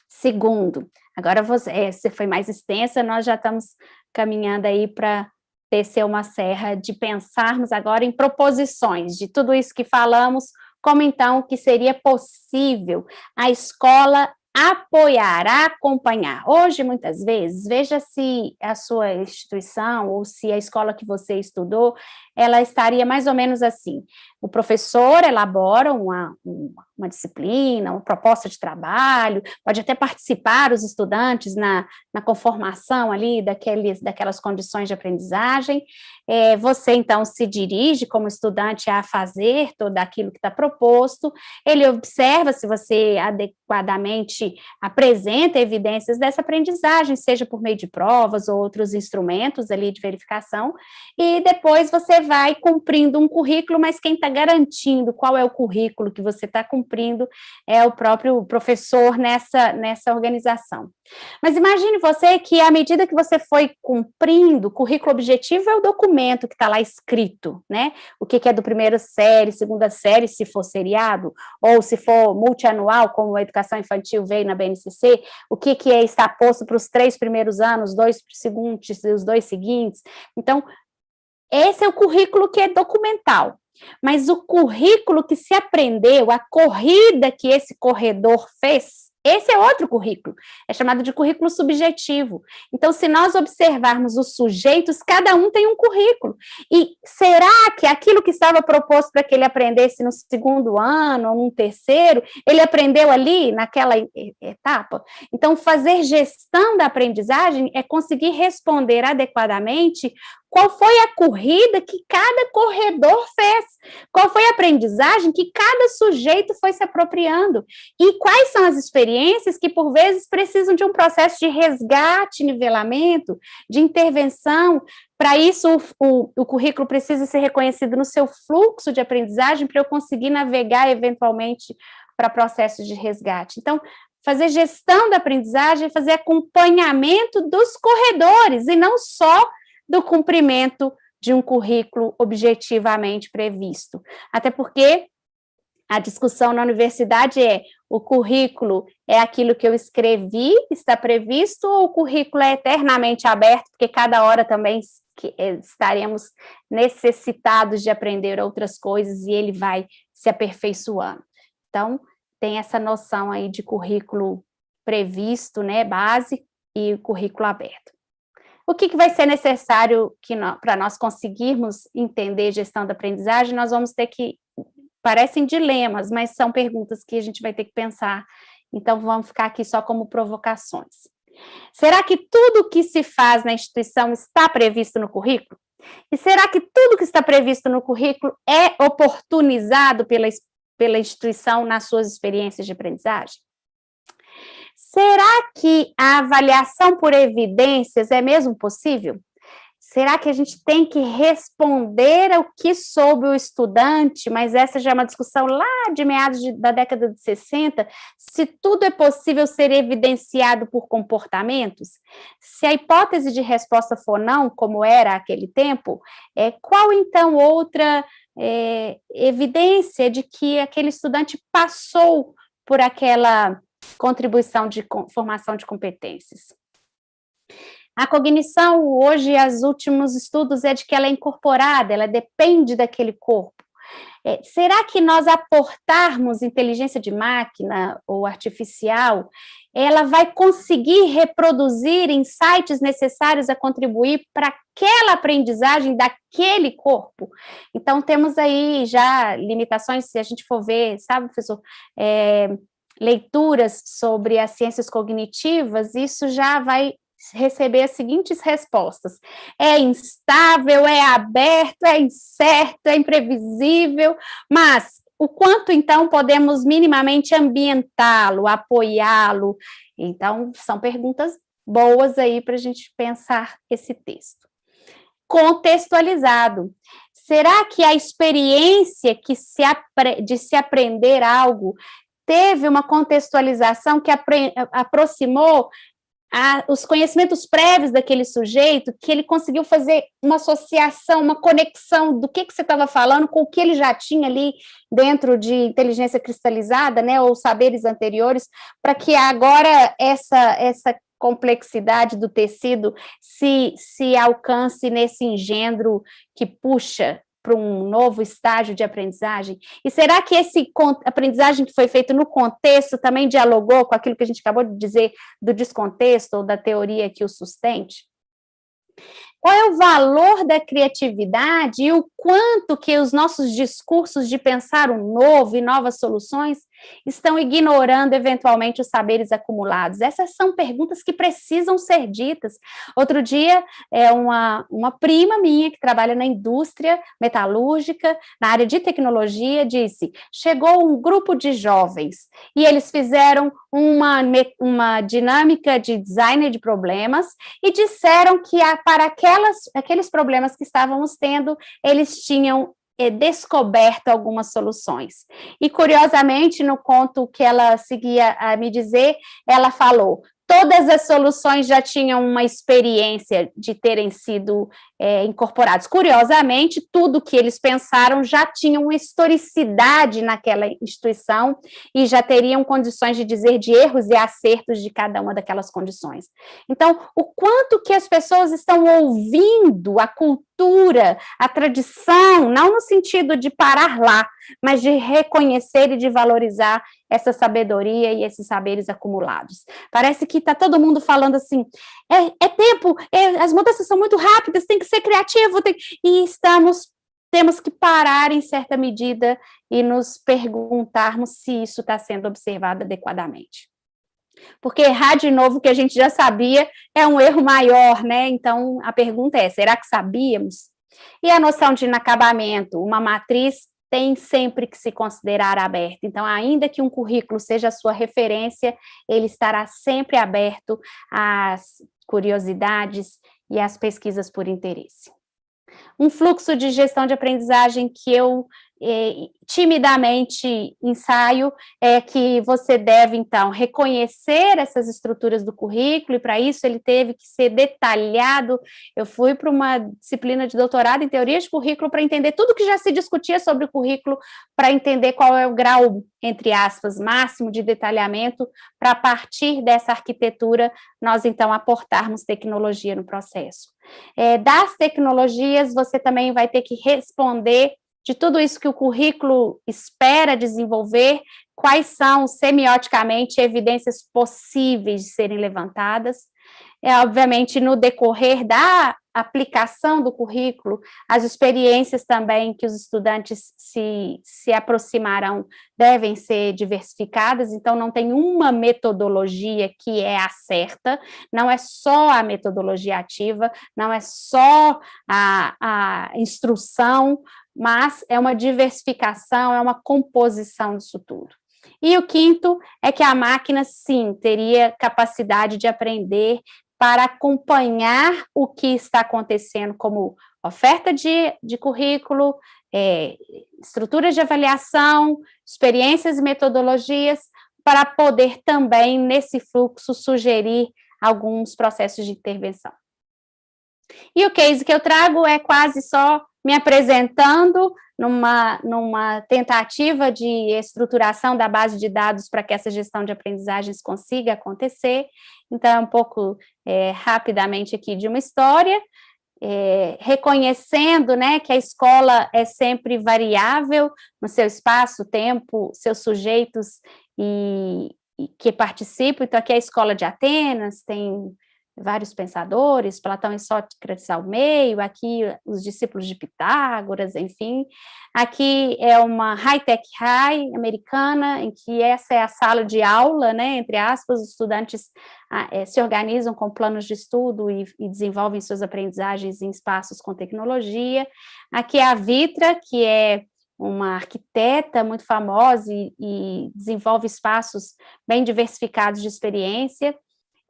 Segundo, agora você foi mais extensa, nós já estamos caminhando aí para descer uma serra de pensarmos agora em proposições de tudo isso que falamos, como então que seria possível a escola apoiar, acompanhar. Hoje, muitas vezes, veja se a sua instituição ou se a escola que você estudou, ela estaria mais ou menos assim. O professor elabora uma disciplina, uma proposta de trabalho, pode até participar os estudantes na conformação ali daquelas condições de aprendizagem. Você, então, se dirige como estudante a fazer tudo aquilo que está proposto, ele observa se você adequadamente apresenta evidências dessa aprendizagem, seja por meio de provas ou outros instrumentos ali de verificação, e depois você vai cumprindo um currículo, mas quem está garantindo qual é o currículo que você está cumprindo é o próprio professor nessa organização. Mas imagine você que, à medida que você foi cumprindo, o currículo objetivo é o documento que está lá escrito, né? O que é do primeira série, segunda série, se for seriado, ou se for multianual, como a educação infantil veio na BNCC, o que está posto para os 3 primeiros anos, 2 segundos e os 2 seguintes. Então, esse é o currículo que é documental. Mas o currículo que se aprendeu, a corrida que esse corredor fez, esse é outro currículo, é chamado de currículo subjetivo. Então, se nós observarmos os sujeitos, cada um tem um currículo. E será que aquilo que estava proposto para que ele aprendesse no segundo ano ou no terceiro, ele aprendeu ali, naquela etapa? Então, fazer gestão da aprendizagem é conseguir responder adequadamente qual foi a corrida que cada corredor fez, qual foi a aprendizagem que cada sujeito foi se apropriando, e quais são as experiências que, por vezes, precisam de um processo de resgate, nivelamento, de intervenção. Para isso, o currículo precisa ser reconhecido no seu fluxo de aprendizagem para eu conseguir navegar, eventualmente, para processos de resgate. Então, fazer gestão da aprendizagem é fazer acompanhamento dos corredores, e não só do cumprimento de um currículo objetivamente previsto. Até porque a discussão na universidade é: o currículo é aquilo que eu escrevi, está previsto, ou o currículo é eternamente aberto, porque cada hora também estaremos necessitados de aprender outras coisas e ele vai se aperfeiçoando. Então, tem essa noção aí de currículo previsto, né, base, e currículo aberto. O que vai ser necessário para nós conseguirmos entender gestão da aprendizagem? Nós vamos ter que, parecem dilemas, mas são perguntas que a gente vai ter que pensar Então, vamos ficar aqui só como provocações. Será que tudo que se faz na instituição está previsto no currículo? E será que tudo que está previsto no currículo é oportunizado pela instituição nas suas experiências de aprendizagem? Será que a avaliação por evidências é mesmo possível? Será que a gente tem que responder ao que soube o estudante, mas essa já é uma discussão lá de meados da década de 60, se tudo é possível ser evidenciado por comportamentos? Se a hipótese de resposta for não, como era aquele tempo, qual então outra evidência de que aquele estudante passou por aquela contribuição de formação de competências? A cognição, hoje, os últimos estudos é de que ela é incorporada, ela depende daquele corpo. Será que nós aportarmos inteligência de máquina ou artificial, ela vai conseguir reproduzir insights necessários a contribuir para aquela aprendizagem daquele corpo? Então, temos aí já limitações, se a gente for ver, sabe, professor, leituras sobre as ciências cognitivas, isso já vai receber as seguintes respostas: é instável, é aberto, é incerto, é imprevisível, mas o quanto, então, podemos minimamente ambientá-lo, apoiá-lo? Então, são perguntas boas aí para a gente pensar esse texto. Contextualizado. Será que a experiência de se aprender algo teve uma contextualização que aproximou os conhecimentos prévios daquele sujeito, que ele conseguiu fazer uma associação, uma conexão do que você estava falando com o que ele já tinha ali dentro de inteligência cristalizada, né, ou saberes anteriores, para que agora essa complexidade do tecido se alcance nesse engendro que puxa para um novo estágio de aprendizagem? E será que esse aprendizagem que foi feito no contexto também dialogou com aquilo que a gente acabou de dizer do descontexto ou da teoria que o sustente? Qual é o valor da criatividade e o quanto que os nossos discursos de pensar o novo e novas soluções estão ignorando eventualmente os saberes acumulados? Essas são perguntas que precisam ser ditas. Outro dia, uma prima minha que trabalha na indústria metalúrgica, na área de tecnologia, disse: chegou um grupo de jovens e eles fizeram uma dinâmica de design de problemas e disseram que para aqueles problemas que estávamos tendo, eles tinham descoberto algumas soluções. E, curiosamente, no conto que ela seguia a me dizer, ela falou: todas as soluções já tinham uma experiência de terem sido incorporadas. Curiosamente, tudo que eles pensaram já tinha uma historicidade naquela instituição e já teriam condições de dizer de erros e acertos de cada uma daquelas condições. Então, o quanto que as pessoas estão ouvindo a cultura, a tradição, não no sentido de parar lá, mas de reconhecer e de valorizar essa sabedoria e esses saberes acumulados. Parece que está todo mundo falando assim: é tempo, as mudanças são muito rápidas, tem que ser criativo, e temos que parar em certa medida e nos perguntarmos se isso está sendo observado adequadamente. Porque errar de novo o que a gente já sabia é um erro maior, né? Então, a pergunta é: será que sabíamos? E a noção de inacabamento, uma matriz tem sempre que se considerar aberta. Então, ainda que um currículo seja a sua referência, ele estará sempre aberto às curiosidades e às pesquisas por interesse. Um fluxo de gestão de aprendizagem que eu timidamente ensaio é que você deve, então, reconhecer essas estruturas do currículo, e para isso ele teve que ser detalhado. Eu fui para uma disciplina de doutorado em teoria de currículo para entender tudo que já se discutia sobre o currículo, para entender qual é o grau, entre aspas, máximo de detalhamento, para, a partir dessa arquitetura, nós, então, aportarmos tecnologia no processo. Das tecnologias, você também vai ter que responder de tudo isso que o currículo espera desenvolver, quais são, semioticamente, evidências possíveis de serem levantadas. Obviamente, no decorrer da aplicação do currículo, as experiências também que os estudantes se aproximarão devem ser diversificadas, então não tem uma metodologia que é a certa, não é só a metodologia ativa, não é só a instrução, mas é uma diversificação, é uma composição disso tudo. E o quinto é que a máquina, sim, teria capacidade de aprender para acompanhar o que está acontecendo como oferta de currículo, estruturas de avaliação, experiências e metodologias, para poder também, nesse fluxo, sugerir alguns processos de intervenção. E o case que eu trago é quase só me apresentando numa tentativa de estruturação da base de dados para que essa gestão de aprendizagens consiga acontecer. Então, é um pouco rapidamente aqui de uma história, reconhecendo, né, que a escola é sempre variável no seu espaço, tempo, seus sujeitos e que participam. Então, aqui é a escola de Atenas, tem vários pensadores, Platão e Sócrates ao meio, aqui os discípulos de Pitágoras, enfim. Aqui é uma high-tech high americana, em que essa é a sala de aula, né, entre aspas, os estudantes se organizam com planos de estudo e desenvolvem suas aprendizagens em espaços com tecnologia. Aqui é a Vitra, que é uma arquiteta muito famosa e desenvolve espaços bem diversificados de experiência.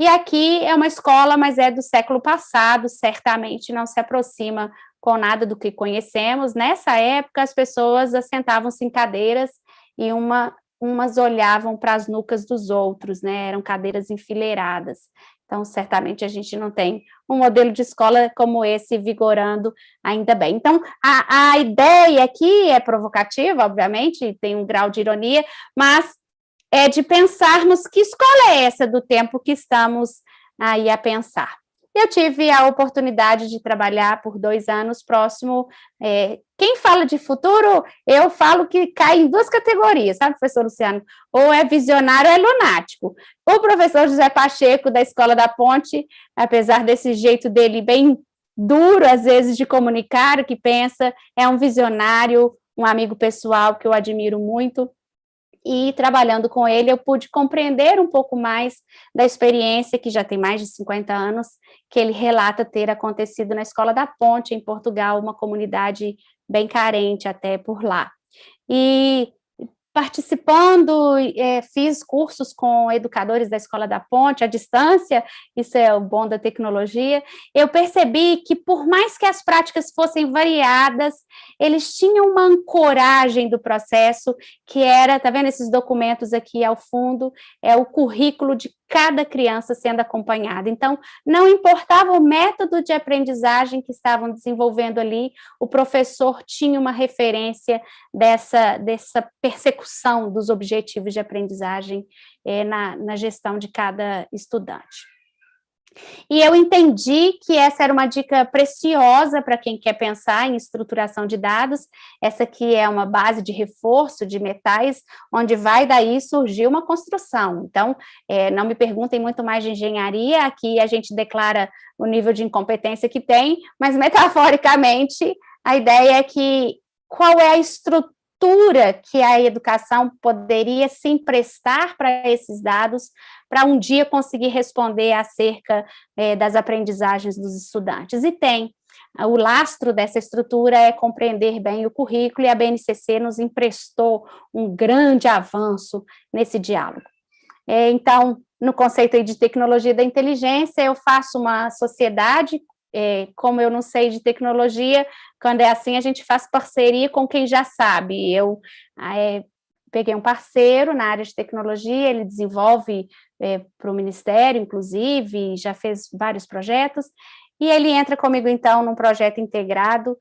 E aqui é uma escola, mas é do século passado, certamente não se aproxima com nada do que conhecemos. Nessa época, as pessoas assentavam-se em cadeiras e umas olhavam para as nucas dos outros, né? Eram cadeiras enfileiradas. Então, certamente a gente não tem um modelo de escola como esse vigorando ainda bem. Então, a ideia aqui é provocativa, obviamente, tem um grau de ironia, mas é de pensarmos que escola é essa do tempo que estamos aí a pensar. Eu tive a oportunidade de trabalhar por 2 anos próximo. Quem fala de futuro, eu falo que cai em 2 categorias, sabe, professor Luciano? Ou é visionário ou é lunático. O professor José Pacheco, da Escola da Ponte, apesar desse jeito dele bem duro, às vezes, de comunicar o que pensa, é um visionário, um amigo pessoal que eu admiro muito. E trabalhando com ele, eu pude compreender um pouco mais da experiência, que já tem mais de 50 anos, que ele relata ter acontecido na Escola da Ponte, em Portugal, uma comunidade bem carente até por lá. E participando, fiz cursos com educadores da Escola da Ponte, à distância, isso é o bom da tecnologia. Eu percebi que, por mais que as práticas fossem variadas, eles tinham uma ancoragem do processo, que era, tá vendo esses documentos aqui ao fundo, é o currículo de cada criança sendo acompanhada. Então, não importava o método de aprendizagem que estavam desenvolvendo ali, o professor tinha uma referência dessa persecução dos objetivos de aprendizagem na gestão de cada estudante. E eu entendi que essa era uma dica preciosa para quem quer pensar em estruturação de dados. Essa aqui é uma base de reforço de metais, onde vai daí surgir uma construção. Então, não me perguntem muito mais de engenharia, aqui a gente declara o nível de incompetência que tem, mas metaforicamente a ideia é que qual é a estrutura que a educação poderia se emprestar para esses dados, para um dia conseguir responder acerca das aprendizagens dos estudantes. E tem. O lastro dessa estrutura é compreender bem o currículo, e a BNCC nos emprestou um grande avanço nesse diálogo. Então, no conceito de tecnologia da inteligência, eu faço uma sociedade. Como eu não sei de tecnologia, quando é assim, a gente faz parceria com quem já sabe. Eu peguei um parceiro na área de tecnologia, ele desenvolve para o Ministério, inclusive, já fez vários projetos, e ele entra comigo, então, num projeto integrado,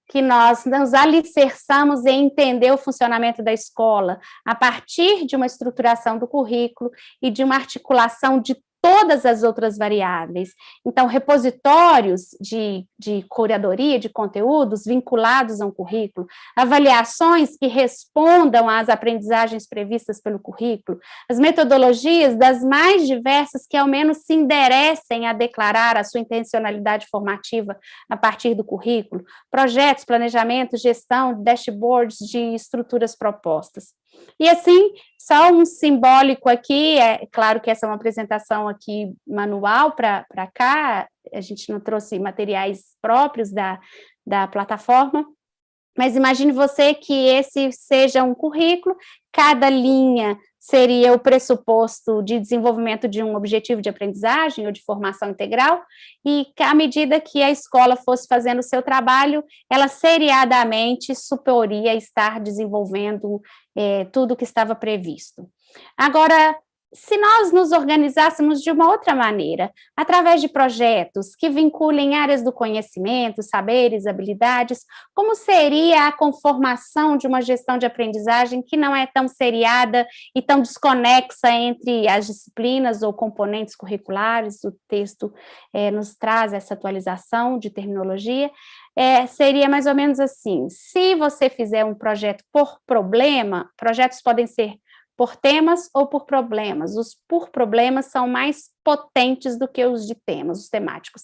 que nós nos alicerçamos em entender o funcionamento da escola, a partir de uma estruturação do currículo e de uma articulação de todas as outras variáveis. Então, repositórios de curadoria de conteúdos vinculados a um currículo, avaliações que respondam às aprendizagens previstas pelo currículo, as metodologias das mais diversas que ao menos se enderecem a declarar a sua intencionalidade formativa a partir do currículo, projetos, planejamento, gestão, dashboards de estruturas propostas. E assim, só um simbólico aqui, é claro que essa é uma apresentação aqui manual para cá, a gente não trouxe materiais próprios da plataforma, mas imagine você que esse seja um currículo, cada linha seria o pressuposto de desenvolvimento de um objetivo de aprendizagem ou de formação integral, e à medida que a escola fosse fazendo o seu trabalho, ela seriadamente suporia estar desenvolvendo tudo o que estava previsto. Agora, se nós nos organizássemos de uma outra maneira, através de projetos que vinculem áreas do conhecimento, saberes, habilidades, como seria a conformação de uma gestão de aprendizagem que não é tão seriada e tão desconexa entre as disciplinas ou componentes curriculares? O texto nos traz essa atualização de terminologia. Seria mais ou menos assim: se você fizer um projeto por problema, projetos podem ser por temas ou por problemas. Os por problemas são mais potentes do que os de temas, os temáticos.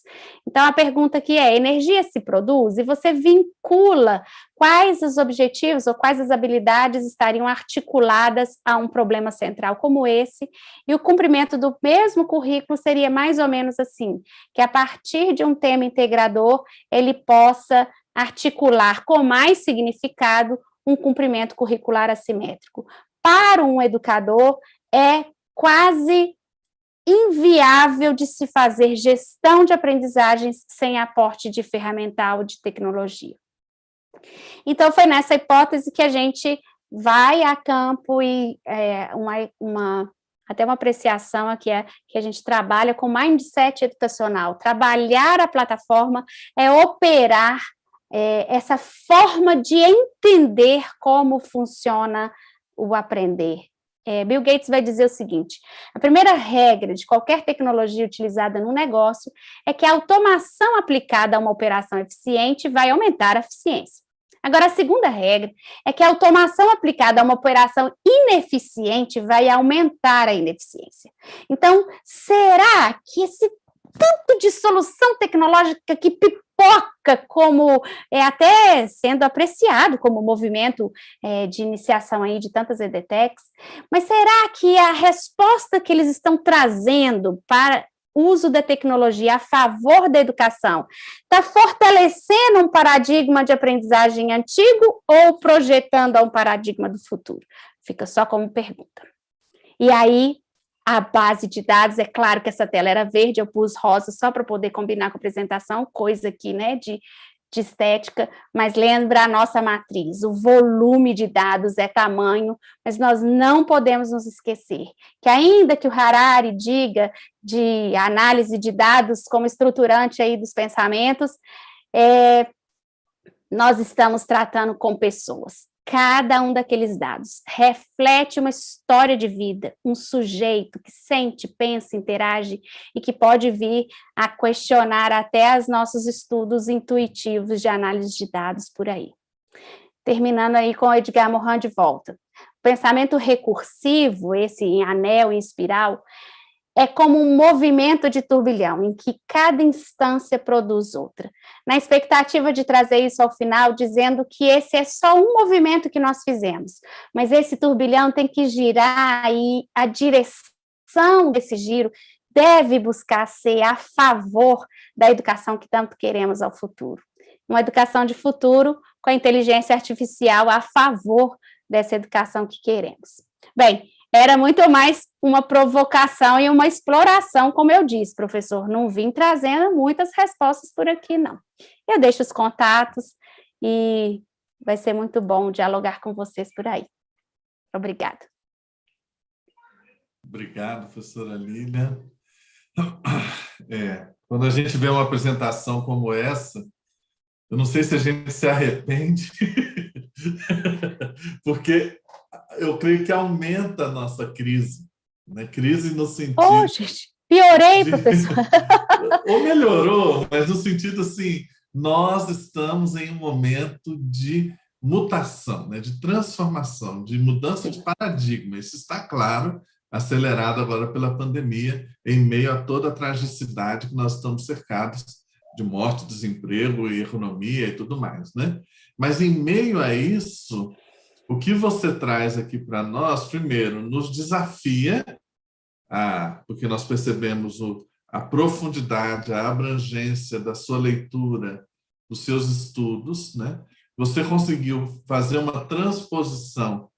Então, a pergunta aqui é: energia se produz? E você vincula quais os objetivos ou quais as habilidades estariam articuladas a um problema central como esse, e o cumprimento do mesmo currículo seria mais ou menos assim, que a partir de um tema integrador, ele possa articular com mais significado um cumprimento curricular assimétrico. Para um educador, é quase inviável de se fazer gestão de aprendizagens sem aporte de ferramental de tecnologia. Então, foi nessa hipótese que a gente vai a campo e até uma apreciação aqui é que a gente trabalha com mindset educacional. Trabalhar a plataforma é operar essa forma de entender como funciona o aprender. Bill Gates vai dizer o seguinte: a primeira regra de qualquer tecnologia utilizada no negócio é que a automação aplicada a uma operação eficiente vai aumentar a eficiência. Agora, a segunda regra é que a automação aplicada a uma operação ineficiente vai aumentar a ineficiência. Então, será que esse tanto de solução tecnológica que pipoca, como até sendo apreciado como movimento de iniciação aí de tantas EDTechs, mas será que a resposta que eles estão trazendo para o uso da tecnologia a favor da educação está fortalecendo um paradigma de aprendizagem antigo ou projetando a um paradigma do futuro? Fica só como pergunta. E aí, a base de dados, é claro que essa tela era verde, eu pus rosa só para poder combinar com a apresentação, coisa aqui, né, de estética, mas lembra a nossa matriz, o volume de dados é tamanho, mas nós não podemos nos esquecer que ainda que o Harari diga de análise de dados como estruturante aí dos pensamentos, nós estamos tratando com pessoas. Cada um daqueles dados reflete uma história de vida, um sujeito que sente, pensa, interage e que pode vir a questionar até os nossos estudos intuitivos de análise de dados por aí. Terminando aí com o Edgar Morin de volta. O pensamento recursivo, esse em anel, em espiral, é como um movimento de turbilhão, em que cada instância produz outra. Na expectativa de trazer isso ao final, dizendo que esse é só um movimento que nós fizemos, mas esse turbilhão tem que girar e a direção desse giro deve buscar ser a favor da educação que tanto queremos ao futuro. Uma educação de futuro com a inteligência artificial a favor dessa educação que queremos. Bem, era muito mais uma provocação e uma exploração, como eu disse, professor, não vim trazendo muitas respostas por aqui, não. Eu deixo os contatos e vai ser muito bom dialogar com vocês por aí. Obrigada. Obrigado, professora Lília. Quando a gente vê uma apresentação como essa, eu não sei se a gente se arrepende, porque eu creio que aumenta a nossa crise, né? Crise no sentido Piorei, professor? Ou melhorou, mas no sentido assim, nós estamos em um momento de mutação, né, de transformação, de mudança de Sim. paradigma. Isso está claro, acelerado agora pela pandemia, em meio a toda a tragicidade que nós estamos cercados de morte, desemprego e economia e tudo mais, né? Mas em meio a isso, o que você traz aqui para nós, primeiro, nos desafia, porque nós percebemos a profundidade, a abrangência da sua leitura, dos seus estudos, né? Você conseguiu fazer uma transposição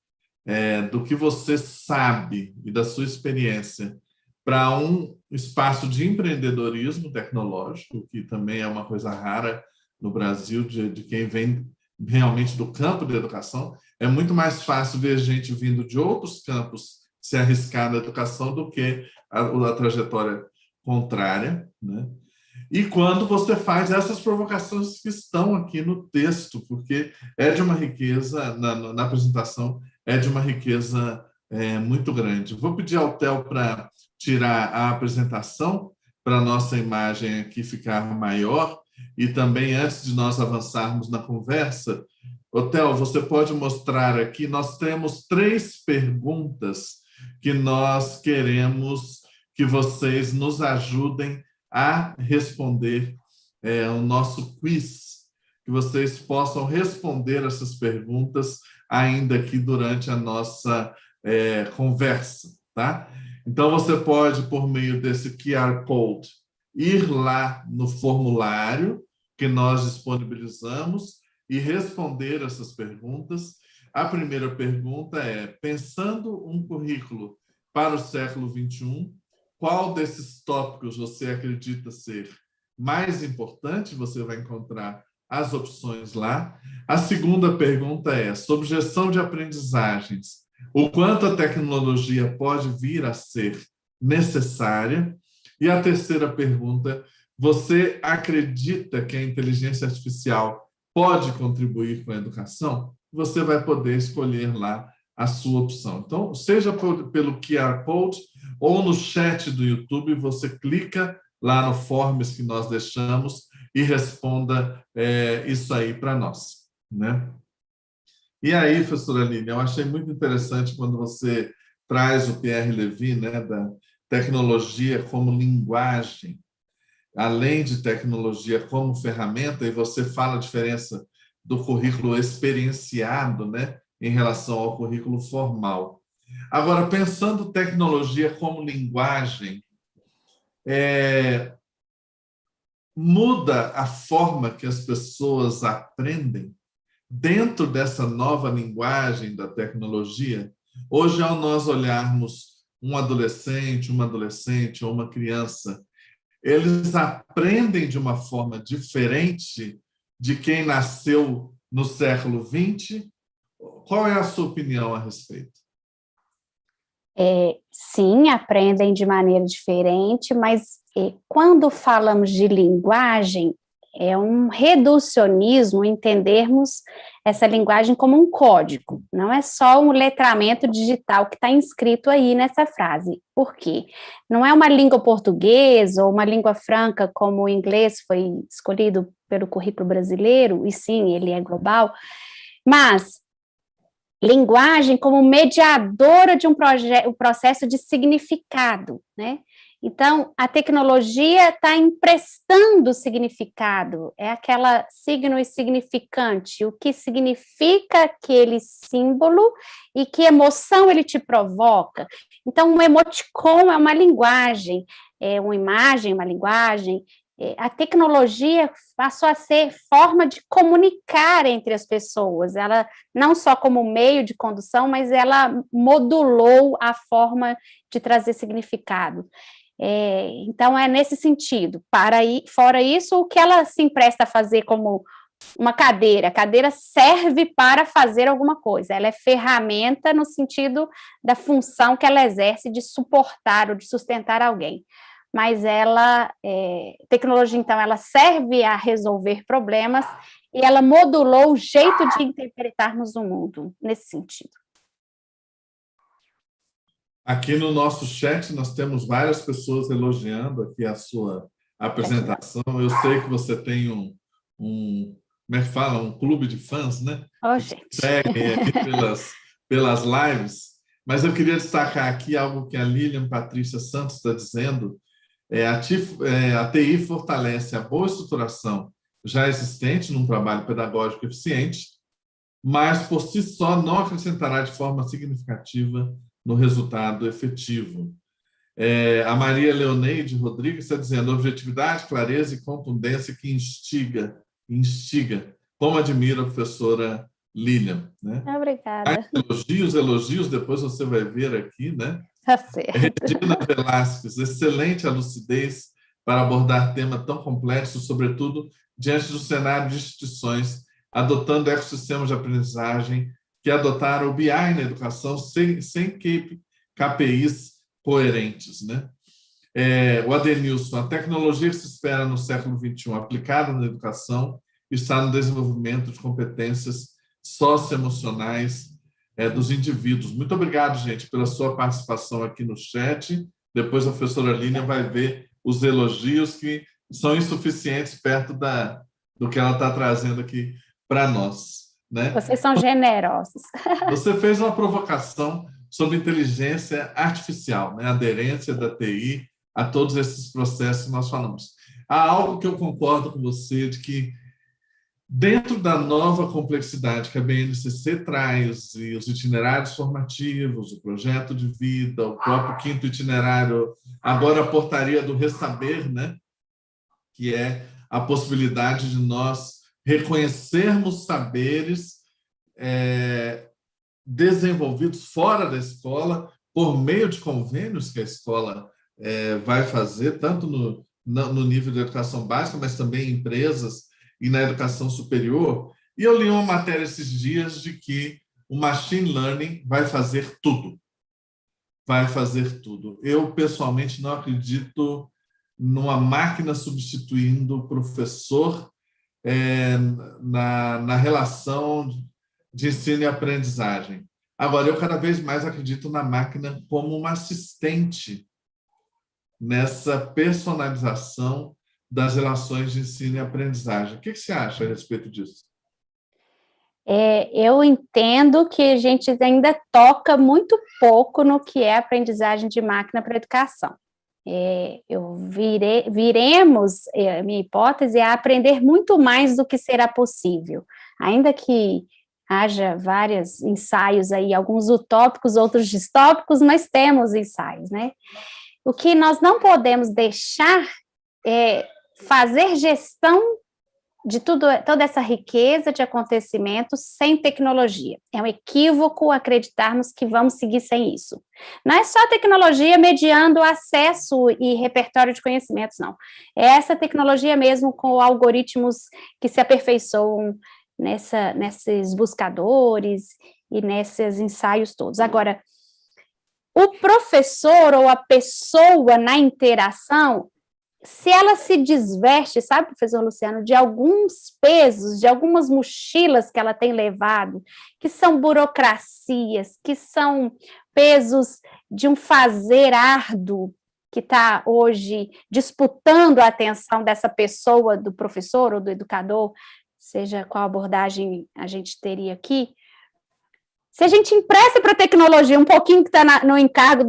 do que você sabe e da sua experiência para um espaço de empreendedorismo tecnológico, que também é uma coisa rara no Brasil, de quem vem realmente do campo da educação. É muito mais fácil ver gente vindo de outros campos se arriscar na educação do que a trajetória contrária, né? E quando você faz essas provocações que estão aqui no texto, porque é de uma riqueza, na apresentação, é de uma riqueza muito grande. Vou pedir ao Theo para tirar a apresentação, para a nossa imagem aqui ficar maior, e também, antes de nós avançarmos na conversa, Theo, você pode mostrar aqui, nós temos 3 perguntas que nós queremos que vocês nos ajudem a responder o nosso quiz, que vocês possam responder essas perguntas ainda aqui durante a nossa conversa, tá? Então, você pode, por meio desse QR Code, ir lá no formulário que nós disponibilizamos e responder essas perguntas. A primeira pergunta é: pensando um currículo para o século XXI, qual desses tópicos você acredita ser mais importante? Você vai encontrar as opções lá. A segunda pergunta é sobre gestão de aprendizagens. O quanto a tecnologia pode vir a ser necessária? E a terceira pergunta: você acredita que a inteligência artificial pode contribuir com a educação? Você vai poder escolher lá a sua opção. Então, seja pelo QR Code ou no chat do YouTube, você clica lá no forms que nós deixamos e responda isso aí para nós, né? E aí, professora Aline, eu achei muito interessante quando você traz o Pierre Levy, né, da tecnologia como linguagem, além de tecnologia como ferramenta, e você fala a diferença do currículo experienciado, né, em relação ao currículo formal. Agora, pensando tecnologia como linguagem, muda a forma que as pessoas aprendem dentro dessa nova linguagem da tecnologia. Hoje, ao nós olharmos um adolescente ou uma criança, eles aprendem de uma forma diferente de quem nasceu no século XX. Qual é a sua opinião a respeito? Sim, aprendem de maneira diferente, mas quando falamos de linguagem, é um reducionismo entendermos essa linguagem como um código, não é só um letramento digital que está inscrito aí nessa frase. Por quê? Não é uma língua portuguesa ou uma língua franca como o inglês foi escolhido pelo currículo brasileiro, e sim, ele é global, mas linguagem como mediadora de um processo de significado, né? Então, a tecnologia está emprestando significado, é aquela signo e significante, o que significa aquele símbolo e que emoção ele te provoca. Então, um emoticon é uma linguagem, é uma imagem, uma linguagem. A tecnologia passou a ser forma de comunicar entre as pessoas, ela não só como meio de condução, mas ela modulou a forma de trazer significado. Então, é nesse sentido. Fora isso, o que ela se empresta a fazer como uma cadeira? A cadeira serve para fazer alguma coisa, ela é ferramenta no sentido da função que ela exerce de suportar ou de sustentar alguém. Mas tecnologia, então, ela serve a resolver problemas e ela modulou o jeito de interpretarmos o mundo, nesse sentido. Aqui no nosso chat nós temos várias pessoas elogiando aqui a sua Gratidão. apresentação. Eu sei que você tem como é que fala? Um clube de fãs, né? Oh, Que te gente. seguem aí pelas lives. Mas eu queria destacar aqui algo que a Lilian Patrícia Santos está dizendo. A TI fortalece a boa estruturação já existente num trabalho pedagógico eficiente, mas por si só não acrescentará de forma significativa no resultado efetivo. A Maria Leoneide Rodrigues está dizendo objetividade, clareza e contundência que instiga. Como admira a professora Lilian, né? Obrigada. Elogios, depois você vai ver aqui, né? Tá certo. Regina Velasquez, excelente a lucidez para abordar tema tão complexo, sobretudo diante do cenário de instituições adotando ecossistemas de aprendizagem que adotaram o BI na educação sem KPIs coerentes, né? O Adenilson, a tecnologia que se espera no século XXI aplicada na educação está no desenvolvimento de competências socioemocionais dos indivíduos. Muito obrigado, gente, pela sua participação aqui no chat. Depois a professora Línia vai ver os elogios que são insuficientes perto do que ela está trazendo aqui para nós, né? Vocês são generosos. Você fez uma provocação sobre inteligência artificial, né? A aderência da TI a todos esses processos que nós falamos. Há algo que eu concordo com você, de que dentro da nova complexidade que a BNCC traz, e os itinerários formativos, o projeto de vida, o próprio quinto itinerário, agora a portaria do ressaber, né? Que é a possibilidade de nós reconhecermos saberes desenvolvidos fora da escola, por meio de convênios que a escola vai fazer, tanto no nível da educação básica, mas também em empresas e na educação superior. E eu li uma matéria esses dias de que o machine learning vai fazer tudo. Vai fazer tudo. Eu, pessoalmente, não acredito numa máquina substituindo o professor na relação de ensino e aprendizagem. Agora, eu cada vez mais acredito na máquina como uma assistente nessa personalização das relações de ensino e aprendizagem. O que você acha a respeito disso? Eu entendo que a gente ainda toca muito pouco no que é aprendizagem de máquina para educação. Viremos, a minha hipótese é aprender muito mais do que será possível, ainda que haja vários ensaios aí, alguns utópicos, outros distópicos, mas temos ensaios, né? O que nós não podemos deixar é fazer gestão de toda essa riqueza de acontecimentos sem tecnologia. É um equívoco acreditarmos que vamos seguir sem isso. Não é só tecnologia mediando acesso e repertório de conhecimentos, não. É essa tecnologia mesmo com algoritmos que se aperfeiçoam nesses buscadores e nesses ensaios todos. Agora, o professor ou a pessoa na interação, se ela se desveste, sabe, professor Luciano, de alguns pesos, de algumas mochilas que ela tem levado, que são burocracias, que são pesos de um fazer árduo, que está hoje disputando a atenção dessa pessoa, do professor ou do educador, seja qual abordagem a gente teria aqui. Se a gente empresta para a tecnologia um pouquinho que está no encargo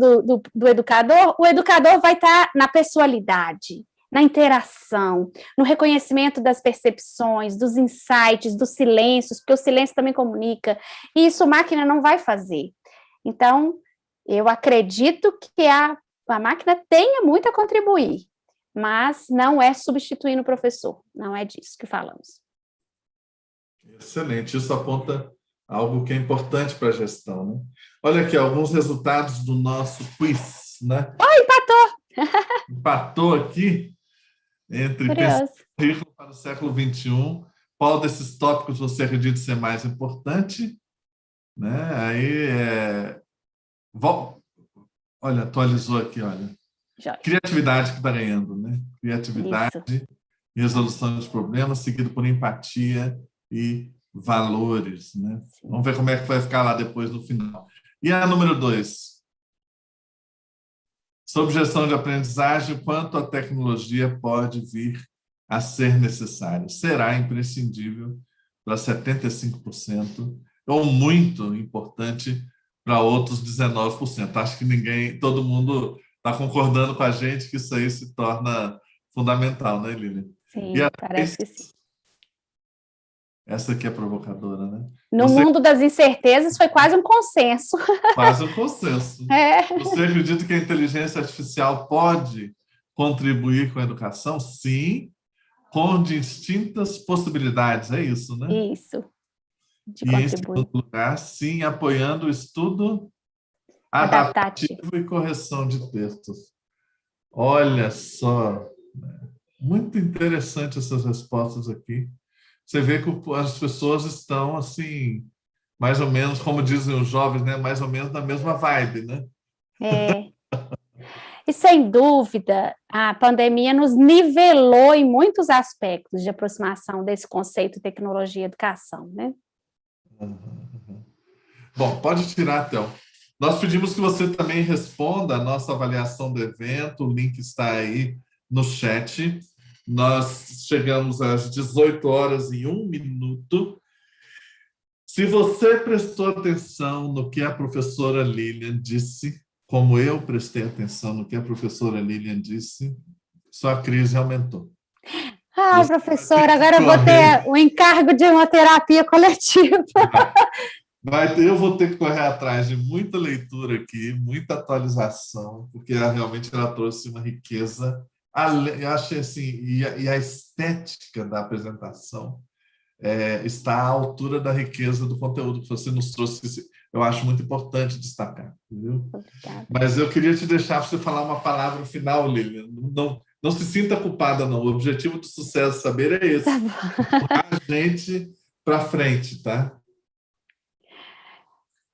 do educador, o educador vai estar na pessoalidade, na interação, no reconhecimento das percepções, dos insights, dos silêncios, porque o silêncio também comunica, e isso a máquina não vai fazer. Então, eu acredito que a máquina tenha muito a contribuir, mas não é substituindo o professor, não é disso que falamos. Excelente, isso aponta algo que é importante para a gestão, né? Olha aqui, alguns resultados do nosso quiz, né? Empatou! Empatou aqui entre currículo para o século XXI. Qual desses tópicos você acredita ser mais importante? Né? Aí, olha, atualizou aqui, olha. Criatividade que está ganhando, né? Criatividade, isso. Resolução de problemas, seguido por empatia e valores, né? Sim. Vamos ver como é que vai ficar lá depois no final. E a número 2? Sobre gestão de aprendizagem, quanto a tecnologia pode vir a ser necessária. Será imprescindível para 75%, ou muito importante para outros 19%. Acho que todo mundo está concordando com a gente que isso aí se torna fundamental, né, Lilian? Sim, E parece que sim. Essa aqui é provocadora, né? No mundo das incertezas foi quase um consenso. Quase um consenso. É. Você acredita que a inteligência artificial pode contribuir com a educação? Sim, com distintas possibilidades, é isso, né? Isso, de E, em contribuir. segundo lugar, sim, apoiando o estudo Adaptativo. adaptativo e correção de textos. Olha só, muito interessante essas respostas aqui. Você vê que as pessoas estão, assim, mais ou menos, como dizem os jovens, né? Mais ou menos na mesma vibe, né? É. E, sem dúvida, a pandemia nos nivelou em muitos aspectos de aproximação desse conceito tecnologia e educação, né? Bom, pode tirar, Théo. Nós pedimos que você também responda a nossa avaliação do evento, o link está aí no chat. Nós chegamos às 18h01. Se você prestou atenção no que a professora Lilian disse, como eu prestei atenção no que a professora Lilian disse, sua crise aumentou. Ah, Você professora, agora eu vou ter o encargo de uma terapia coletiva. eu vou ter que correr atrás de muita leitura aqui, muita atualização, porque realmente ela trouxe uma riqueza. Eu achei assim, e a estética da apresentação está à altura da riqueza do conteúdo que você nos trouxe. Eu acho muito importante destacar, entendeu? Obrigada. Mas eu queria te deixar para você falar uma palavra final, Lilian. Não se sinta culpada, não. O objetivo do Sucesso Saber é esse. Tá bom. Empurrar a gente para frente, tá?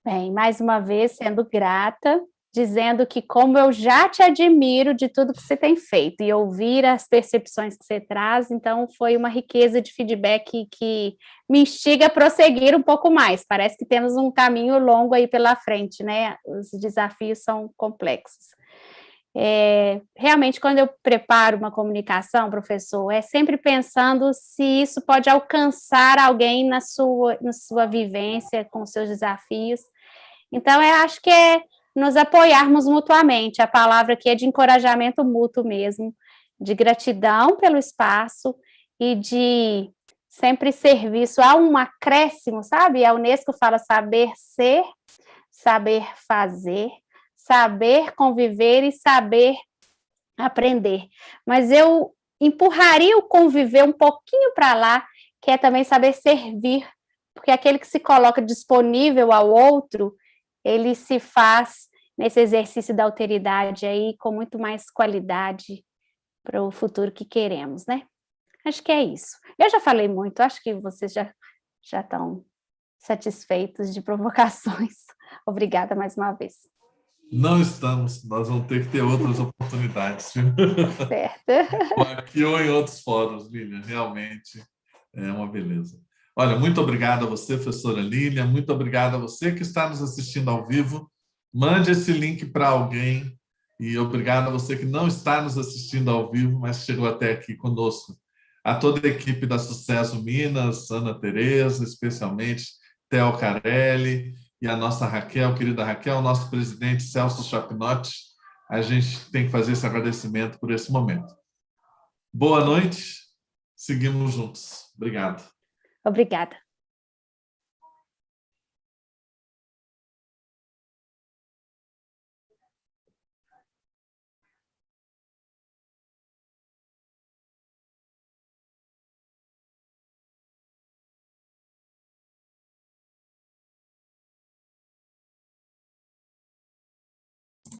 Bem, mais uma vez, sendo grata, dizendo que como eu já te admiro de tudo que você tem feito e ouvir as percepções que você traz, então foi uma riqueza de feedback que me instiga a prosseguir um pouco mais. Parece que temos um caminho longo aí pela frente, né? Os desafios são complexos. Realmente, quando eu preparo uma comunicação, professor, é sempre pensando se isso pode alcançar alguém na sua vivência, com seus desafios. Então, eu acho que é nos apoiarmos mutuamente. A palavra aqui é de encorajamento mútuo mesmo, de gratidão pelo espaço e de sempre serviço a um acréscimo, sabe? A Unesco fala saber ser, saber fazer, saber conviver e saber aprender. Mas eu empurraria o conviver um pouquinho para lá, que é também saber servir, porque aquele que se coloca disponível ao outro, ele se faz nesse exercício da alteridade aí com muito mais qualidade para o futuro que queremos, né? Acho que é isso. Eu já falei muito, acho que vocês já estão satisfeitos de provocações. Obrigada mais uma vez. Não estamos, nós vamos ter que ter outras oportunidades. Certo. Aqui ou em outros fóruns, Lilian, realmente é uma beleza. Olha, muito obrigado a você, professora Lilian, muito obrigado a você que está nos assistindo ao vivo. Mande esse link para alguém e obrigado a você que não está nos assistindo ao vivo, mas chegou até aqui conosco. A toda a equipe da Sucesso Minas, Ana Tereza, especialmente, Theo Carelli e a nossa Raquel, querida Raquel, nosso presidente Celso Chapinotti. A gente tem que fazer esse agradecimento por esse momento. Boa noite, seguimos juntos. Obrigado. Obrigada.